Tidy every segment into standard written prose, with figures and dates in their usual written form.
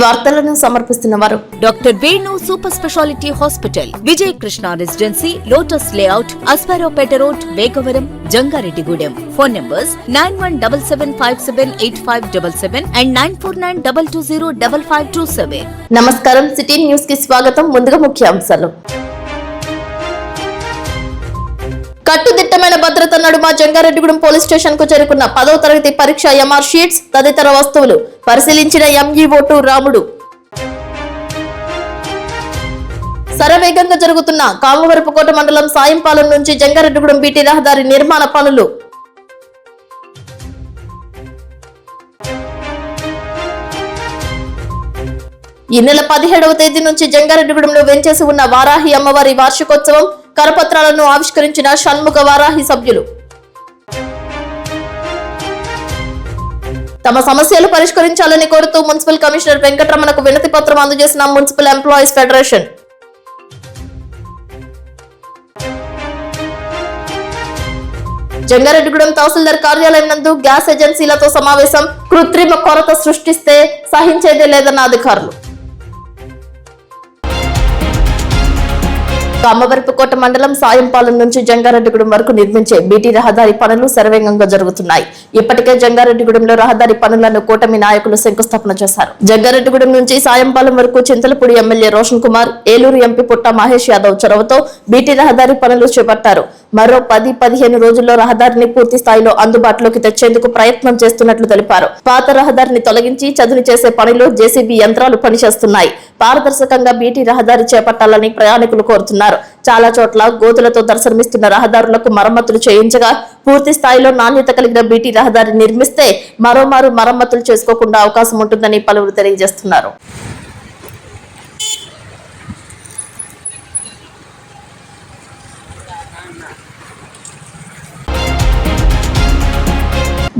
వార్తలను సమర్పిస్తున్నవారు doctor Venu super speciality hospital, Vijaya Krishna residency, lotus layout, Asparopeta road, Vegavaram, Jangareddygudem. Phone numbers 9177578577 and 9492205527. నమస్కారం. City news కి స్వాగతం. ముందుగా ముఖ్యాంశాలు. కట్టుదిట్టమైన భద్రత నడుమ జంగారెడ్డిగూడెం పోలీస్ స్టేషన్ కు చేరుకున్న 10వ తరగతి పరీక్ష ఎంఆర్ షీట్స్ తదితర వస్తువులు పరిశీలించిన ఎంఈఓ2 రాముడు. శరవేగంగా జరుగుతున్న కామవరపుకోట మండలం సాయంపాలెం నుంచి జంగారెడ్డిగూడెం బీటీ రహదారి నిర్మాణ పనులు. ఈ నెల 17వ తేదీ నుంచి జంగారెడ్డిగూడెంలో వెంచేసి ఉన్న వారాహి అమ్మవారి వార్షికోత్సవం కరపత్రాలను ఆవిష్కరించిన షణ్ముఖ వారాహి సభ్యులు. తమ సమస్యలు పరిష్కరించాలని కోరుతూ మున్సిపల్ కమిషనర్ వెంకటరమణకు వినతి పత్రం అందజేసిన మున్సిపల్ ఎంప్లాయీస్ ఫెడరేషన్. జంగారెడ్డిగూడెం తహసీల్దార్ కార్యాలయం నందు గ్యాస్ ఏజెన్సీలతో సమావేశం. కృత్రిమ కొరత సృష్టిస్తే సహించేదే లేదన్న అధికారులు. కామవరపుకోట మండలం సాయంపాలెం నుంచి జంగారెడ్డిగూడెం వరకు నిర్మించే బీటీ రహదారి పనులు శరవేగంగా జరుగుతున్నాయి. ఇప్పటికే జంగారెడ్డిగూడెంలో రహదారి పనులను కూటమి నాయకులు శంకుస్థాపన చేశారు. జంగారెడ్డిగూడెం నుంచి సాయంపాలెం వరకు చింతలపూడి ఎమ్మెల్యే రోషన్ కుమార్, ఏలూరు ఎంపీ పుట్ట మహేష్ యాదవ్ చొరవతో బీటీ రహదారి పనులు చేపట్టారు. మరో 10-15 రోజుల్లో రహదారిని పూర్తి స్థాయిలో అందుబాటులోకి తెచ్చేందుకు ప్రయత్నం చేస్తున్నట్లు తెలిపారు. పాత రహదారిని తొలగించి చదును చేసే పనిలో జేసీబీ యంత్రాలు పనిచేస్తున్నాయి. పారదర్శకంగా బీటీ రహదారి చేపట్టాలని ప్రయాణికులు కోరుతున్నారు. చాలా చోట్ల గోతులతో దర్శనమిస్తున్న రహదారులకు మరమ్మతులు చేయించగా పూర్తి స్థాయిలో నాణ్యత కలిగిన బీటీ రహదారి నిర్మిస్తే మరోమారు మరమ్మతులు చేసుకోకుండా అవకాశం ఉంటుందని పలువురు తెలియజేస్తున్నారు.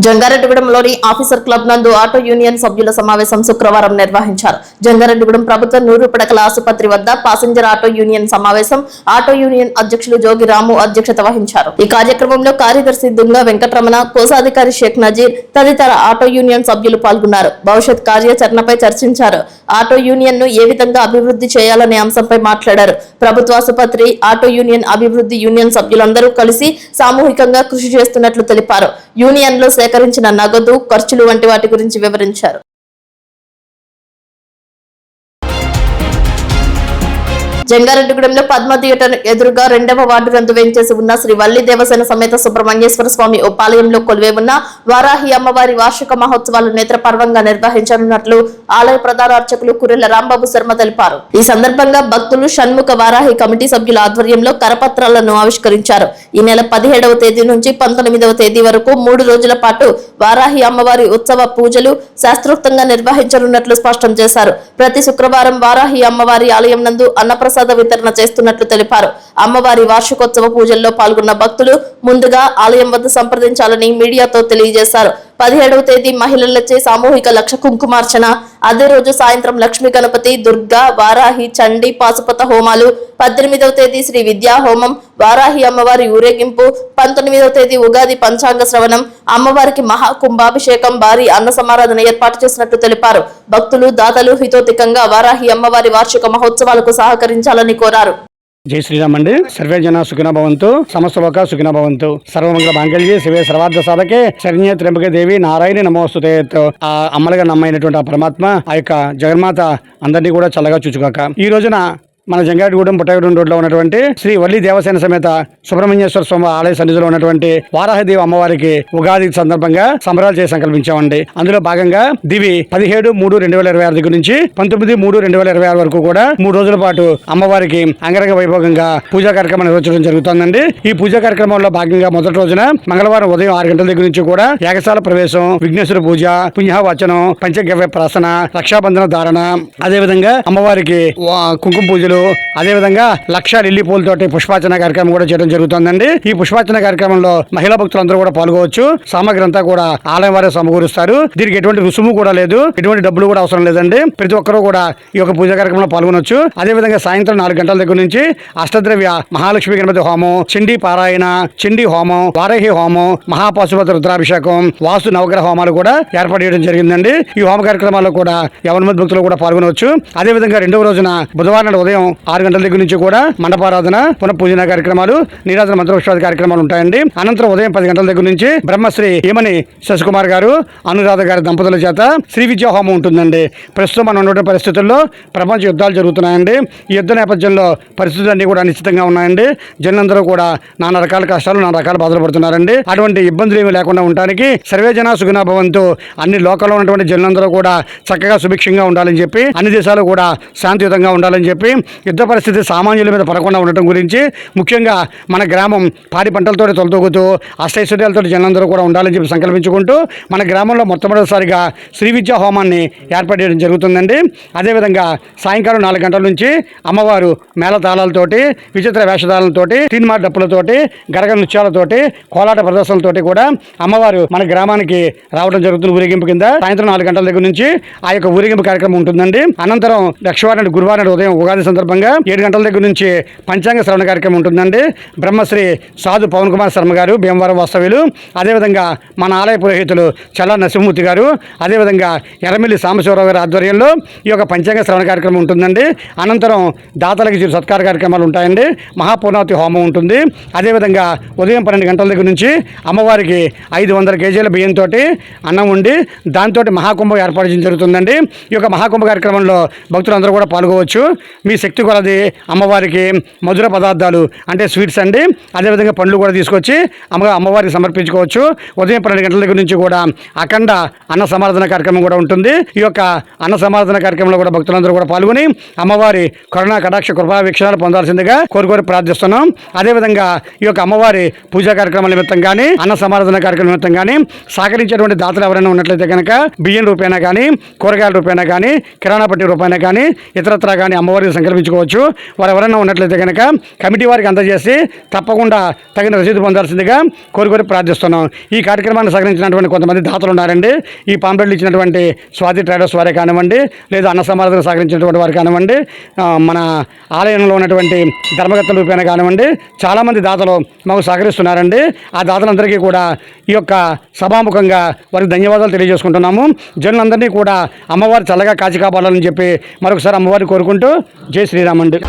జంగారెడ్డిగూడెంలోని ఆఫీసర్ క్లబ్ నందు ఆటో యూనియన్ సభ్యుల సమావేశం శుక్రవారం నిర్వహించారు. జంగారెడ్డిగూడెం ప్రభుత్వ 100 పడకల ఆసుపత్రి వద్ద పాసింజర్ ఆటో యూనియన్ సమావేశం. ఆటో యూనియన్ అధ్యక్షులు జోగి రాము అధ్యక్షత వహించారు. ఈ కార్యక్రమంలో కార్యదర్శి దుంగ వెంకటరమణ, కోశాధికారి షేక్ నజీర్ తదితర ఆటో యూనియన్ సభ్యులు పాల్గొన్నారు. భవిష్యత్ కార్యాచరణపై చర్చించారు. ఆటో యూనియన్ ను ఏ విధంగా అభివృద్ధి చేయాలనే అంశంపై మాట్లాడారు. ప్రభుత్వ ఆసుపత్రి, ఆటో యూనియన్ అభివృద్ధి యూనియన్ సభ్యులందరూ కలిసి సామూహికంగా కృషి చేస్తున్నట్లు తెలిపారు. యూనియన్ లో సేకరించిన నగదు, ఖర్చులు వంటి వాటి గురించి వివరించారు. జంగారెడ్డిగూడెంలో పద్మ థియేటర్ ఎదురుగా 2వ వార్డు నందు వెంచేసి ఉన్న శ్రీ వల్లి దేవసేన సమేత సుబ్రహ్మణ్యేశ్వర స్వామి ఉపాలయంలో కొలువై ఉన్న వారాహి అమ్మవారి వార్షిక మహోత్సవాలు నేత్రపర్వంగా నిర్వహించనున్నట్లు ఆలయ ప్రధాన అర్చకులు కురెల రాంబాబు శర్మ తెలిపారు. ఈ సందర్భంగా భక్తులు షణ్ముఖ వారాహి కమిటీ సభ్యుల ఆధ్వర్యంలో కరపత్రాలను ఆవిష్కరించారు. ఈ నెల 17వ తేదీ నుంచి 19వ తేదీ వరకు 3 రోజుల పాటు వారాహి అమ్మవారి ఉత్సవ పూజలు శాస్త్రోక్తంగా నిర్వహించనున్నట్లు స్పష్టం చేశారు. ప్రతి శుక్రవారం వారాహి అమ్మవారి ఆలయం నందు అన్నప్రసాద వితరణ చేస్తున్నట్లు తెలిపారు. అమ్మవారి వార్షికోత్సవ పూజల్లో పాల్గొన్న భక్తులు ముందుగా ఆలయం వద్ద సంప్రదించాలని మీడియాతో తెలియజేశారు. 17వ తేదీ మహిళలచే సామూహిక లక్ష కుంకుమార్చన, అదే రోజు సాయంత్రం లక్ష్మీ గణపతి, దుర్గా, వారాహి, చండీ, పాశుపత హోమాలు, 18వ తేదీ శ్రీ విద్యా హోమం, వారాహి అమ్మవారి ఊరేగింపు, 19వ తేదీ ఉగాది పంచాంగ శ్రవణం, అమ్మవారికి మహాకుంభాభిషేకం, భారీ అన్న సమారాధన ఏర్పాటు చేసినట్లు తెలిపారు. భక్తులు, దాతలు హితోతికంగా వారాహి అమ్మవారి వార్షిక మహోత్సవాలకు సహకరించాలని కోరారు. జై శ్రీరామ్ అండి. సర్వే జన సుఖిన భవంతు, సమస్త లోక సుఖిన భవంతు, సర్వమంగళ మాంగళ్యే శివే సర్వార్థ సాధకే శరణ్యే త్ర్యంబకే దేవి నారాయణి నమోస్తుతే. ఆ అమ్మలుగా నమ్మైనటువంటి ఆ పరమాత్మ, ఆ యొక్క జగన్మాత అందరినీ కూడా చల్లగా చూచుగాక. ఈ రోజున మన జంగారెడ్డిగూడెం పుట్టగూడెం రోడ్లో ఉన్నటువంటి శ్రీ వల్లి దేవసేన సమేత సుబ్రహ్మణ్యేశ్వర స్వామి ఆలయ సన్నిధిలో ఉన్నటువంటి వారాహిదేవి అమ్మవారికి ఉగాది సందర్భంగా సంబరాలు చేసి సంకల్పించామండి. అందులో భాగంగా దివి 17/3/2026 దగ్గర నుంచి 19/3/2026 వరకు కూడా 3 రోజుల పాటు అమ్మవారికి అంగరంగ వైభవంగా పూజా కార్యక్రమం నిర్వహించడం జరుగుతుందండి. ఈ పూజా కార్యక్రమంలో భాగంగా మొదటి రోజున మంగళవారం ఉదయం 6 గంటల దగ్గర నుంచి కూడా యాగశాల ప్రవేశం, విఘ్నేశ్వర పూజ, పుణ్యవచనం, పంచగవ్య ప్రాసన, రక్షాబంధన ధారణ, అదేవిధంగా అమ్మవారికి కుంకుమ పూజలు, అదేవిధంగా లక్ష లిల్లీ పూలతోటి పుష్పార్చన కార్యక్రమం కూడా చేయడం జరుగుతుందండి. ఈ పుష్పార్చన కార్యక్రమంలో మహిళా భక్తులందరూ కూడా పాల్గొవచ్చు. సామగ్రి అంతా కూడా ఆలయం వారే సమకూరుస్తారు. దీనికి ఎటువంటి రుసుము కూడా లేదు, ఎటువంటి డబ్బులు కూడా అవసరం లేదండి. ప్రతి ఒక్కరూ కూడా ఈ యొక్క పూజా కార్యక్రమంలో పాల్గొనవచ్చు. అదేవిధంగా సాయంత్రం 4 గంటల దగ్గర నుంచి అష్టద్రవ్య మహాలక్ష్మి గణపతి హోమం, చండీ పారాయణ, చండీ హోమం, వారాహి హోమం, మహాపాశుపత రుద్రాభిషేకం, వాస్తు నవగ్రహ హోమాలు కూడా ఏర్పాటు చేయడం జరిగిందండి. ఈ హోమ కార్యక్రమాల్లో కూడా 50 మంది భక్తులు కూడా పాల్గొనవచ్చు. అదేవిధంగా రెండవ రోజున బుధవారం నాడు ఉదయం 6 గంటల దగ్గర నుంచి కూడా మండపారాధన, పునఃపూజన కార్యక్రమాలు, నీరాజన మంత్రోత్సవాది కార్యక్రమాలు ఉంటాయండి. అనంతరం ఉదయం 10 గంటల దగ్గర నుంచి బ్రహ్మశ్రీ ఏమని శశికుమార్ గారు, అనురాధ గారి దంపతుల చేత శ్రీ విద్యా హోమం ఉంటుందండి. ప్రస్తుతం మనం ఉన్న పరిస్థితుల్లో ప్రపంచ యుద్ధాలు జరుగుతున్నాయండి. ఈ యుద్ధ నేపథ్యంలో పరిస్థితులన్నీ కూడా అనిశ్చితంగా ఉన్నాయండి. జనులందరూ కూడా నానా రకాల కష్టాలు, నానా రకాల బాధలు పడుతున్నారండి. అటువంటి ఇబ్బందులు ఏమీ లేకుండా ఉండడానికి సర్వే జన సుఖినో భవంతు, అన్ని లోకంలో ఉన్నటువంటి జనులందరూ కూడా చక్కగా సుభిక్షంగా ఉండాలని చెప్పి, అన్ని దేశాలు కూడా శాంతియుతంగా ఉండాలని చెప్పి, యుద్ధ పరిస్థితి సామాన్యుల మీద పడకుండా ఉండటం గురించి, ముఖ్యంగా మన గ్రామం పాడి పంటలతో తొలతూగుతూ అష్టైశ్వర్యాలతో జనులందరూ కూడా ఉండాలని చెప్పి సంకల్పించుకుంటూ మన గ్రామంలో మొట్టమొదటిసారిగా శ్రీ విద్యా హోమాన్ని ఏర్పాటు చేయడం జరుగుతుందండి. అదేవిధంగా సాయంకాలం 4 గంటల నుంచి అమ్మవారు మేళతాళాలతోటి, విచిత్ర వేషధాలతోటి, తీన్మార్ డప్పులతోటి, గరగ నృత్యాలతోటి, కోలాట ప్రదర్శనలతోటి కూడా అమ్మవారు మన గ్రామానికి రావడం జరుగుతుంది. ఊరేగింపు కింద సాయంత్రం 4 గంటల దగ్గర నుంచి ఆ యొక్క ఊరేగింపు కార్యక్రమం ఉంటుందండి. అనంతరం లక్షవారం గురువారం ఉదయం ఉగాది సందర్భంగా 7 గంటల దగ్గర నుంచి పంచాంగ శ్రవణ కార్యక్రమం ఉంటుందండి. బ్రహ్మశ్రీ సాధు పవన్ కుమార్ శర్మ గారు, భీమవరం వాస్తవ్యులు, అదేవిధంగా మన ఆలయ పురోహితులు చల్లా నరసింహమూర్తి గారు, అదేవిధంగా ఎర్రమిల్లి సాంబశివరావు గారి ఆధ్వర్యంలో ఈ యొక్క పంచాంగ శ్రవణ కార్యక్రమం ఉంటుందండి. అనంతరం దాతలకి సత్కార కార్యక్రమాలు ఉంటాయండి. మహాపూర్ణావతి హోమం ఉంటుంది. అదేవిధంగా ఉదయం 12 గంటల దగ్గర నుంచి అమ్మవారికి 500 కేజీల బియ్యంతో అన్నం ఉండి దాంతో మహాకుంభం ఏర్పాటు చేయడం జరుగుతుందండి. ఈ యొక్క మహాకుంభ కార్యక్రమంలో భక్తులందరూ కూడా పాల్గొవచ్చు. మీ శక్తి కొలది అమ్మవారికి మధుర పదార్థాలు అంటే స్వీట్స్ అండి, అదేవిధంగా పండ్లు కూడా తీసుకొచ్చి అమ్మవారికి సమర్పించుకోవచ్చు. ఉదయం 12 గంటల దగ్గర నుంచి కూడా అఖండ అన్న సమారాధన కార్యక్రమం కూడా ఉంటుంది. ఈ యొక్క అన్న సమారాధన కార్యక్రమంలో కూడా భక్తులందరూ కూడా పాల్గొని అమ్మవారి కరుణా కటాక్ష కృపా వీక్షణాలు పొందాల్సిందిగా కోరుకోరి ప్రార్థిస్తున్నాం. అదేవిధంగా ఈ యొక్క అమ్మవారి పూజా కార్యక్రమాల నిమిత్తం కానీ, అన్న సమారాధన కార్యక్రమం నిమిత్తం కానీ సహకరించేటువంటి దాతలు ఎవరైనా ఉన్నట్లయితే కనుక బియ్యం రూపేణా కానీ, కూరగాయల రూపేణా కానీ, కిరాణా పట్టి రూపేణా కానీ, ఇతరత్రా కానీ అమ్మవారికి సంకల్పించుకోవచ్చు. వారు ఎవరైనా ఉన్నట్లయితే కనుక కమిటీ వారికి అందజేసి తప్పకుండా తగిన రసీదు పొందాల్సిందిగా కోరుకోరి ప్రార్థిస్తున్నాం. ఈ కార్యక్రమాన్ని సహకరించినటువంటి కొంతమంది దాతలు ఉన్నారండి. ఈ పాంప్లెట్లు ఇచ్చినటువంటి స్వాతి ట్రేడర్స్ వారే కానివ్వండి, లేదా అన్న సమారాధన సహకరించినటువంటి వారు కానివ్వండి, మన ఆలయంలో ఉన్నటువంటి ధర్మకర్తల రూపేణా కానివ్వండి, చాలామంది దాతలు మాకు సహకరిస్తున్నారండి. ఆ దాతలందరికీ కూడా ఈ యొక్క సభాముఖంగా వారికి ధన్యవాదాలు తెలియజేసుకుంటున్నాము. జనులందరినీ కూడా అమ్మవారు చల్లగా కాచి కాపాడాలని చెప్పి మరొకసారి అమ్మవారిని కోరుకుంటూ జై శ్రీరామ్ అండి.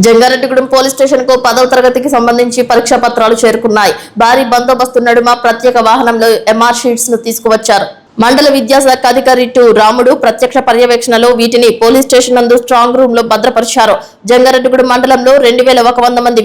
జంగారెడ్డిగూడెం పోలీస్ స్టేషన్ కు 10వ తరగతికి సంబంధించి పరీక్షా పత్రాలు చేరుకున్నాయి. భారీ బందోబస్తు నడుమ ప్రత్యేక వాహనంలో ఎంఆర్ షీట్స్ ను తీసుకువచ్చారు. మండల విద్యాశాఖ అధికారి టు రాముడు ప్రత్యక్ష పర్యవేక్షణలో వీటిని పోలీస్ స్టేషన్ నందు స్ట్రాంగ్ రూమ్ లో భద్రపరిచారు. జంగారెడ్డిగూడెం మండలంలో 2100 మంది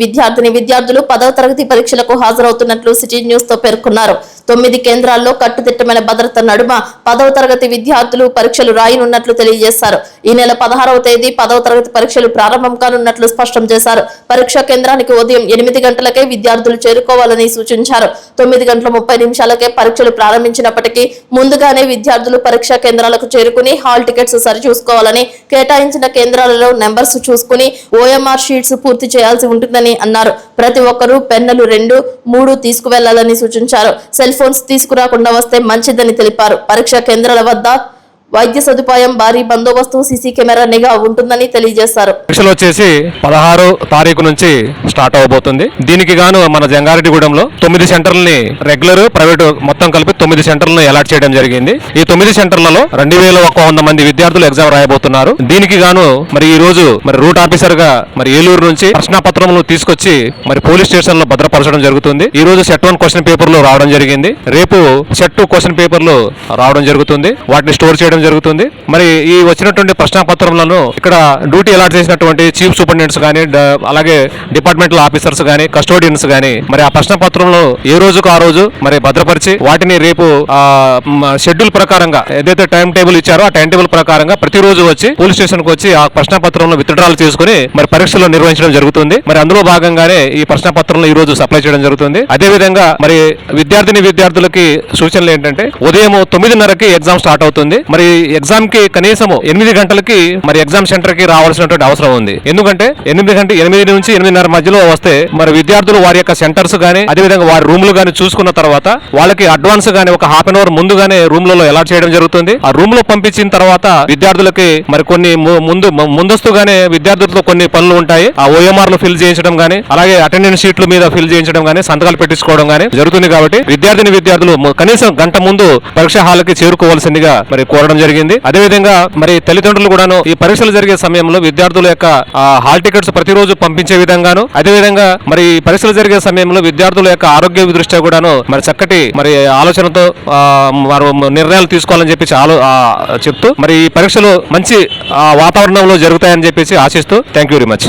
విద్యార్థులు 10వ తరగతి పరీక్షలకు హాజరవుతున్నట్లు సిటీ న్యూస్ తో పేర్కొన్నారు. 9 కేంద్రాల్లో కట్టుదిట్టమైన భద్రత నడుమ 10వ తరగతి విద్యార్థులు పరీక్షలు రాయనున్నట్లు తెలియజేశారు. ఈ నెల 16వ తేదీ 10వ తరగతి పరీక్షలు ప్రారంభం కానున్నట్లు స్పష్టం చేశారు. పరీక్షా కేంద్రానికి ఉదయం 8 గంటలకే విద్యార్థులు చేరుకోవాలని సూచించారు. 9:30 పరీక్షలు ప్రారంభించినప్పటికీ ముందుగానే విద్యార్థులు పరీక్షా కేంద్రాలకు చేరుకుని హాల్ టికెట్స్ సరిచూసుకోవాలని, కేటాయించిన కేంద్రాలలో నెంబర్స్ చూసుకుని ఓఎంఆర్ షీట్స్ పూర్తి చేయాల్సి ఉంటుందని అన్నారు. ప్రతి ఒక్కరూ పెన్నులు 2, 3 తీసుకువెళ్లాలని సూచించారు. సెల్ ఫోన్స్ తీసుకురాకుండా వస్తే మంచిదని తెలిపారు. పరీక్షా కేంద్రాల వద్ద వైద్య సదుపాయం, భారీ బందోబస్తు, సీసీ కెమెరా నిఘా ఉంటుందని తెలియజేశారు. పరీక్షలు వచ్చేసి 16వ తారీఖు నుంచి స్టార్ట్ అవబోతుంది. దీనికి గాను మన జంగారెడ్డిగూడెంలో 9 సెంటర్లని రెగ్యులర్, ప్రైవేట్ మొత్తం కలిపి 9 సెంటర్లను అలాట్ చేయడం జరిగింది. ఈ 9 సెంటర్లలో 2100 మంది విద్యార్థులు ఎగ్జామ్ రాయబోతున్నారు. దీనికి గాను మరి ఈ రోజు మరి రూట్ ఆఫీసర్ గా మరి ఏలూరు నుంచి ప్రశ్నాపత్రములు తీసుకొచ్చి మరి పోలీస్ స్టేషన్ లో భద్రపరచడం జరుగుతుంది. ఈ రోజు సెట్ 1 క్వశ్చన్ పేపర్లు రావడం జరిగింది. రేపు సెట్ 2 క్వశ్చన్ పేపర్లు రావడం జరుగుతుంది. వాటిని స్టోర్ చేయడం జరుగుతుంది. మరి ఈ వచ్చినటువంటి ప్రశ్నాపత్రములను ఇక్కడ డ్యూటీ అలాట్ చేసినటువంటి చీఫ్ సూపరింటెండెంట్స్ కానీ, అలాగే డిపార్ట్మెంటల్ ఆఫీసర్స్ కానీ, కస్టోడియన్స్ కానీ మరి ఆ ప్రశ్నపత్రంలో ఏ రోజుకు ఆ రోజు మరి భద్రపరిచి వాటిని రేపు షెడ్యూల్ ప్రకారంగా ఏదైతే టైం టేబుల్ ఇచ్చారో ఆ టైం టేబుల్ ప్రకారంగా ప్రతిరోజు వచ్చి పోలీస్ స్టేషన్ కు వచ్చి ఆ ప్రశ్నపత్రంలో విత్డ్రాల్ చేసుకుని మరి పరీక్షలు నిర్వహించడం జరుగుతుంది. మరి అందులో భాగంగానే ఈ ప్రశ్నపత్రంలో ఈ రోజు సప్లై చేయడం జరుగుతుంది. అదేవిధంగా మరి విద్యార్థులకి సూచనలు ఏంటంటే ఉదయం 9:30కి ఎగ్జామ్ స్టార్ట్ అవుతుంది. మరి ఎగ్జామ్ కి కనీసం 8 గంటలకి మరి ఎగ్జామ్ సెంటర్ కి రావాల్సినటువంటి అవసరం ఉంది. ఎందుకంటే 8 నుంచి 8:30 మధ్యలో వస్తే మరి విద్యార్థులు వారి యొక్క సెంటర్స్ గానీ అదేవిధంగా వారి రూమ్లు గానీ చూసుకున్న తర్వాత వాళ్ళకి అడ్వాన్స్ గానీ ఒక హాఫ్ అన్ అవర్ ముందుగానే రూమ్లలో అలాట్ చేయడం జరుగుతుంది. ఆ రూమ్ లో పంపించిన తర్వాత విద్యార్థులకి మరి కొన్ని ముందస్తుగానే విద్యార్థులతో కొన్ని పనులు ఉంటాయి. ఆ OMR లో ఫిల్ చేయించడం గానీ అలాగే అటెండెన్స్ షీట్ల మీద ఫిల్ చేయించడం గానీ సంతకాలు పెట్టించుకోవడం గానీ జరుగుతుంది. కాబట్టి విద్యార్థులు కనీసం గంట ముందు పరీక్ష హాల్కి చేరుకోవాల్సిందిగా మరి కోరడం జరిగింది. అదేవిధంగా మరి తల్లిదండ్రులు కూడాను ఈ పరీక్షలు జరిగే సమయంలో విద్యార్థుల యొక్క హాల్ టికెట్స్ ప్రతిరోజు పంపించే విధంగాను అదేవిధంగా మరి పరీక్షలు జరిగే సమయంలో విద్యార్థుల యొక్క ఆరోగ్య దృష్ట్యా కూడాను మరి చక్కటి మరి ఆలోచనతో వారు నిర్ణయాలు తీసుకోవాలని చెప్పి చెప్తూ మరి ఈ పరీక్షలు మంచి వాతావరణంలో జరుగుతాయని చెప్పేసి ఆశిస్తూ thank you very much.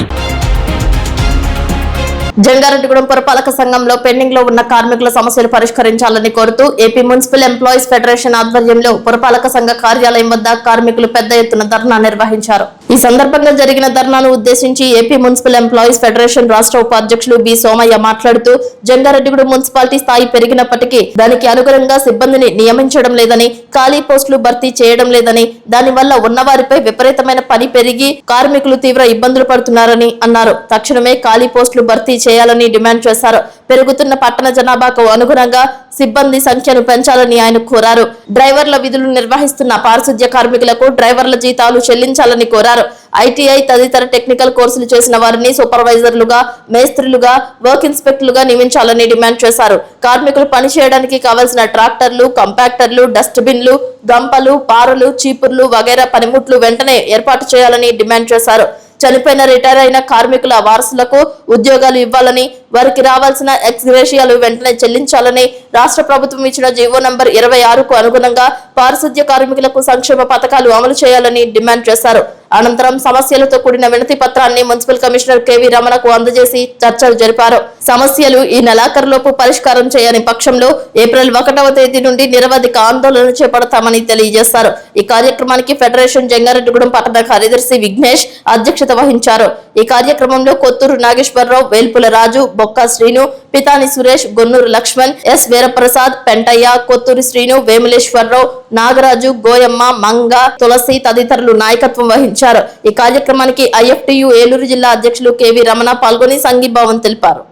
Jangareddygudem పురపాలక సంఘంలో పెండింగ్ లో ఉన్న కార్మికుల సమస్యలు పరిష్కరించాలని కోరుతూ ఏపీ మున్సిపల్ ఎంప్లాయీస్ ఫెడరేషన్ ఆధ్వర్యంలో పురపాలక సంఘ కార్యాలయం వద్ద కార్మికులు పెద్ద ఎత్తున ధర్నా నిర్వహించారు. ఈ సందర్భంగా జరిగిన ధర్నాను ఉద్దేశించి ఏపీ మున్సిపల్ ఎంప్లాయీస్ ఫెడరేషన్ రాష్ట్ర ఉపాధ్యక్షులు బి సోమయ్య మాట్లాడుతూ జంగారెడ్డిగూడెం మున్సిపాలిటీ స్థాయి పెరిగినప్పటికీ దానికి అనుగుణంగా సిబ్బందిని నియమించడం లేదని, ఖాళీ పోస్టులు భర్తీ చేయడం లేదని, దానివల్ల ఉన్నవారిపై విపరీతమైన పని పెరిగి కార్మికులు తీవ్ర ఇబ్బందులు పడుతున్నారని అన్నారు. తక్షణమే ఖాళీ పోస్టులు భర్తీ చేయాలని డిమాండ్ చేశారు. పెరుగుతున్న పట్టణ జనాభాకు అనుగుణంగా సిబ్బంది సంఖ్యను పెంచాలని ఆయన కోరారు. డ్రైవర్ల విధులు నిర్వహిస్తున్న పారిశుద్ధ్య కార్మికులకు డ్రైవర్ల జీతాలు చెల్లించాలని కోరారు. ITI తదితర టెక్నికల్ కోర్సులు చేసిన వారిని సూపర్వైజర్లుగా, మేస్త్రులుగా, వర్క్ ఇన్స్పెక్టర్లుగా నియమించాలని డిమాండ్ చేశారు. కార్మికులు పనిచేయడానికి కావలసిన ట్రాక్టర్లు, కంపాక్టర్లు, డస్ట్ బిన్లు, గంపలు, పారలు, చీపుర్లు వగైరా పనిముట్లు వెంటనే ఏర్పాటు చేయాలని డిమాండ్ చేశారు. చనిపోయిన రిటైర్ అయిన కార్మికుల వారసులకు ఉద్యోగాలు ఇవ్వాలని, వారికి రావాల్సిన ఎక్స్గ్రేషియాలు వెంటనే చెల్లించాలని, రాష్ట్ర ప్రభుత్వం ఇచ్చిన జీవో నంబర్ 26కు అనుగుణంగా పారిశుద్ధ్య కార్మికులకు సంక్షేమ పథకాలు అమలు చేయాలని డిమాండ్ చేశారు. అనంతరం సమస్యలతో కూడిన వినతి పత్రాన్ని మున్సిపల్ కమిషనర్ KV రమణకు అందజేసి చర్చలు జరిపారు. సమస్యలు ఈ నెలాఖరులోపు పరిష్కారం చేయని పక్షంలో ఏప్రిల్ 1వ తేదీ నుండి నిరవధిక ఆందోళన చేపడతామని తెలియజేశారు. ఈ కార్యక్రమానికి ఫెడరేషన్ జంగారెడ్డిగూడెం పట్టణ కార్యదర్శి విఘ్నేష్ అధ్యక్షత వహించారు. ఈ కార్యక్రమంలో కొత్తూరు నాగేశ్వరరావు, వేల్పుల రాజు, బొక్క శ్రీను, పితాని సురేష్, గొన్నూరు లక్ష్మణ్, S వీరప్రసాద్, పెంటయ్య, కొత్తూరు శ్రీను, వేములేశ్వరరావు, నాగరాజు, గోయమ్మ, మంగ, తులసి తదితరులు నాయకత్వం వహించారు. ఈ కార్యక్రమానికి IFTU ఏలూరు జిల్లా అధ్యక్షులు KV రమణ పాల్గొని సంఘీభావం తెలిపారు.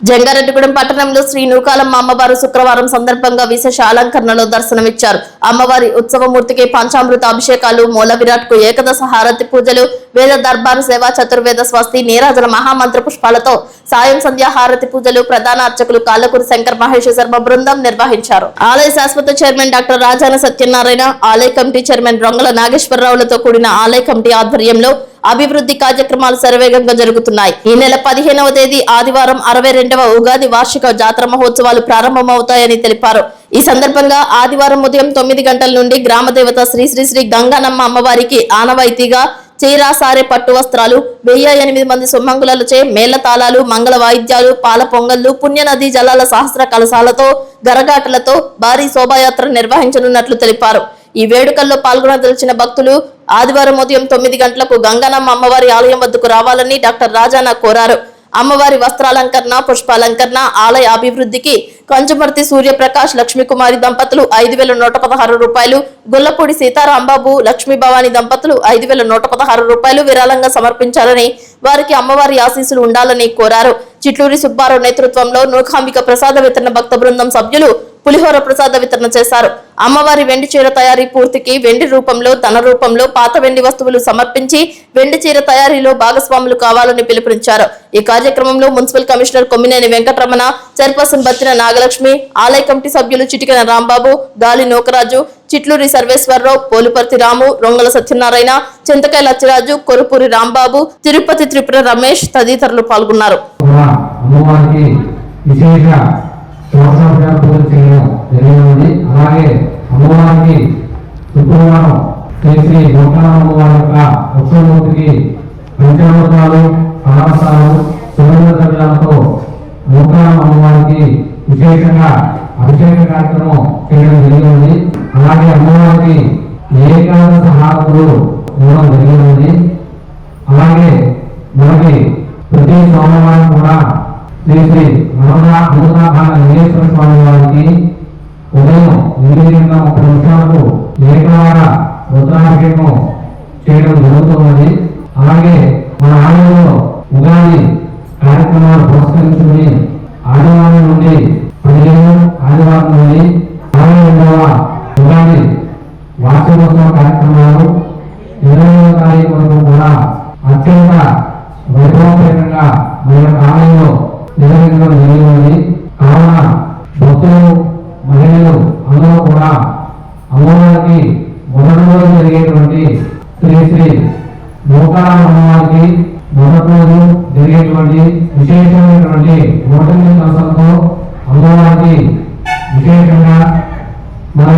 జంగారెడ్డిగూడెం పట్టణంలో శ్రీ నూకాలమ్మ అమ్మవారు శుక్రవారం సందర్భంగా విశేష అలంకరణలో దర్శనమిచ్చారు. అమ్మవారి ఉత్సవమూర్తికి పంచామృత అభిషేకాలు, మూల విరాట్ కు ఏకదశ హారతి పూజలు, వేద దర్బారు సేవ, చతుర్వేద స్వస్తి, నీరాజన మహామంత్ర పుష్పాలతో సాయం సంధ్యా హారతి పూజలు ప్రధాన అర్చకులు కాళ్ళకూరి శంకర్ మహేష్ శర్మ బృందం నిర్వహించారు. ఆలయ శాశ్వత చైర్మన్ డాక్టర్ రాజాన సత్యనారాయణ, ఆలయ కమిటీ చైర్మన్ రొంగల నాగేశ్వరరావులతో కూడిన ఆలయ కమిటీ ఆధ్వర్యంలో అభివృద్ధి కార్యక్రమాలు శరవేగంగా జరుగుతున్నాయి. ఈ నెల 15వ తేదీ ఆదివారం 62వ ఉగాది వార్షిక జాతర మహోత్సవాలు ప్రారంభమవుతాయని తెలిపారు. ఈ సందర్భంగా ఆదివారం ఉదయం 9 గంటల నుండి గ్రామదేవత శ్రీ శ్రీ శ్రీ గంగానమ్మ అమ్మవారికి ఆనవాయితీగా చీర, సారె, పట్టు వస్త్రాలు, 1008 మంది సుమంగులచే మేళ్ల తాళాలు, మంగళ వాయిద్యాలు, పాల పొంగళ్లు, పుణ్యనది జలాల సహస్ర కలశాలతో, గరగాటలతో భారీ శోభాయాత్ర నిర్వహించనున్నట్లు తెలిపారు. ఈ వేడుకల్లో పాల్గొనదలిచిన భక్తులు ఆదివారం ఉదయం 9 గంటలకు గంగానమ్మ అమ్మవారి ఆలయం వద్దకు రావాలని డాక్టర్ రాజాన కోరారు. అమ్మవారి వస్త్రాలంకరణ, పుష్పాలంకరణ, ఆలయ అభివృద్ధికి కంచుమర్తి సూర్యప్రకాష్, లక్ష్మీకుమారి దంపతులు 5116 రూపాయలు, గొల్లపూడి సీతారాంబాబు, లక్ష్మీ భవాని దంపతులు 5116 రూపాయలు విరాళంగా సమర్పించాలని, వారికి అమ్మవారి ఆశీస్సులు ఉండాలని కోరారు. చిట్లూరి సుబ్బారావు నేతృత్వంలో నూకాంబిక ప్రసాద వితరణ భక్త బృందం సభ్యులు పులిహోర ప్రసాద వితరణ చేశారు. అమ్మవారి వెండి చీర తయారీ పూర్తికి వెండి రూపంలో, ధన రూపంలో పాత వెండి వస్తువులు సమర్పించి వెండి చీర తయారీలో భాగస్వాములు కావాలని పిలుపునిచ్చారు. ఈ కార్యక్రమంలో municipal commissioner Kommineni Venkataramana, chairperson Battina Nagalakshmi, ఆలయ కమిటీ సభ్యులు చిటికెన రాంబాబు, గాలి నోకరాజు, చిట్లూరి సర్వేశ్వరరావు, పోలుపర్తి రాము, రొంగల సత్యనారాయణ, చింతకాయ లచ్చిరాజు, కొరుపూరి రాంబాబు, తిరుపతి త్రిపుర రమేష్ తదితరులు పాల్గొన్నారు. అలాగే అమ్మవారికి శుక్రవారం శ్రీ అమ్మవారి యొక్క ఉత్సవమూర్తికి పంచామృతాలు, పరాసాలు, సుగంధ ద్రవ్యాలతో నూకాలమ్మ అమ్మవారికి విశేషంగా అభిషేక కార్యక్రమం చేయడం జరిగింది. అలాగే అమ్మవారికి ఏకాదశ హారతులు ఇవ్వడం జరిగింది. వార్షికోత్సవ కార్యక్రమాలు 20వ తారీఖు వరకు కూడా అత్యంత వైభవపేతంగా మన యొక్క ఆలయంలో నిర్వహించడం జరిగింది. కావున భక్తులు మహిళలు అందరూ కూడా అమ్మవారికి మొదటి రోజు జరిగేటువంటి శ్రీ శ్రీ నూకారామ అమ్మవారికి మొదటి రోజు జరిగేటువంటి విశేషమైనటువంటి ఓటమి కలసంతో అమ్మవారికి విశేషంగా మన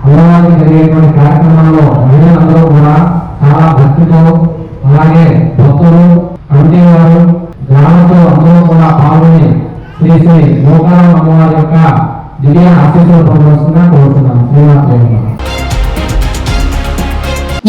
అమ్మవారికి జరిగేటువంటి కార్యక్రమాల్లో మహిళలందరూ కూడా చాలా భక్తితో అలాగే భక్తులు కమిటీ వారు గ్రామంతో అందరూ కూడా పాల్గొని శ్రీ శ్రీ నూకారామ అమ్మవారి యొక్క దివ్య ఆశీస్సులు పొందవలసిందిగా కోరుతున్నాను. శ్రీనాథ్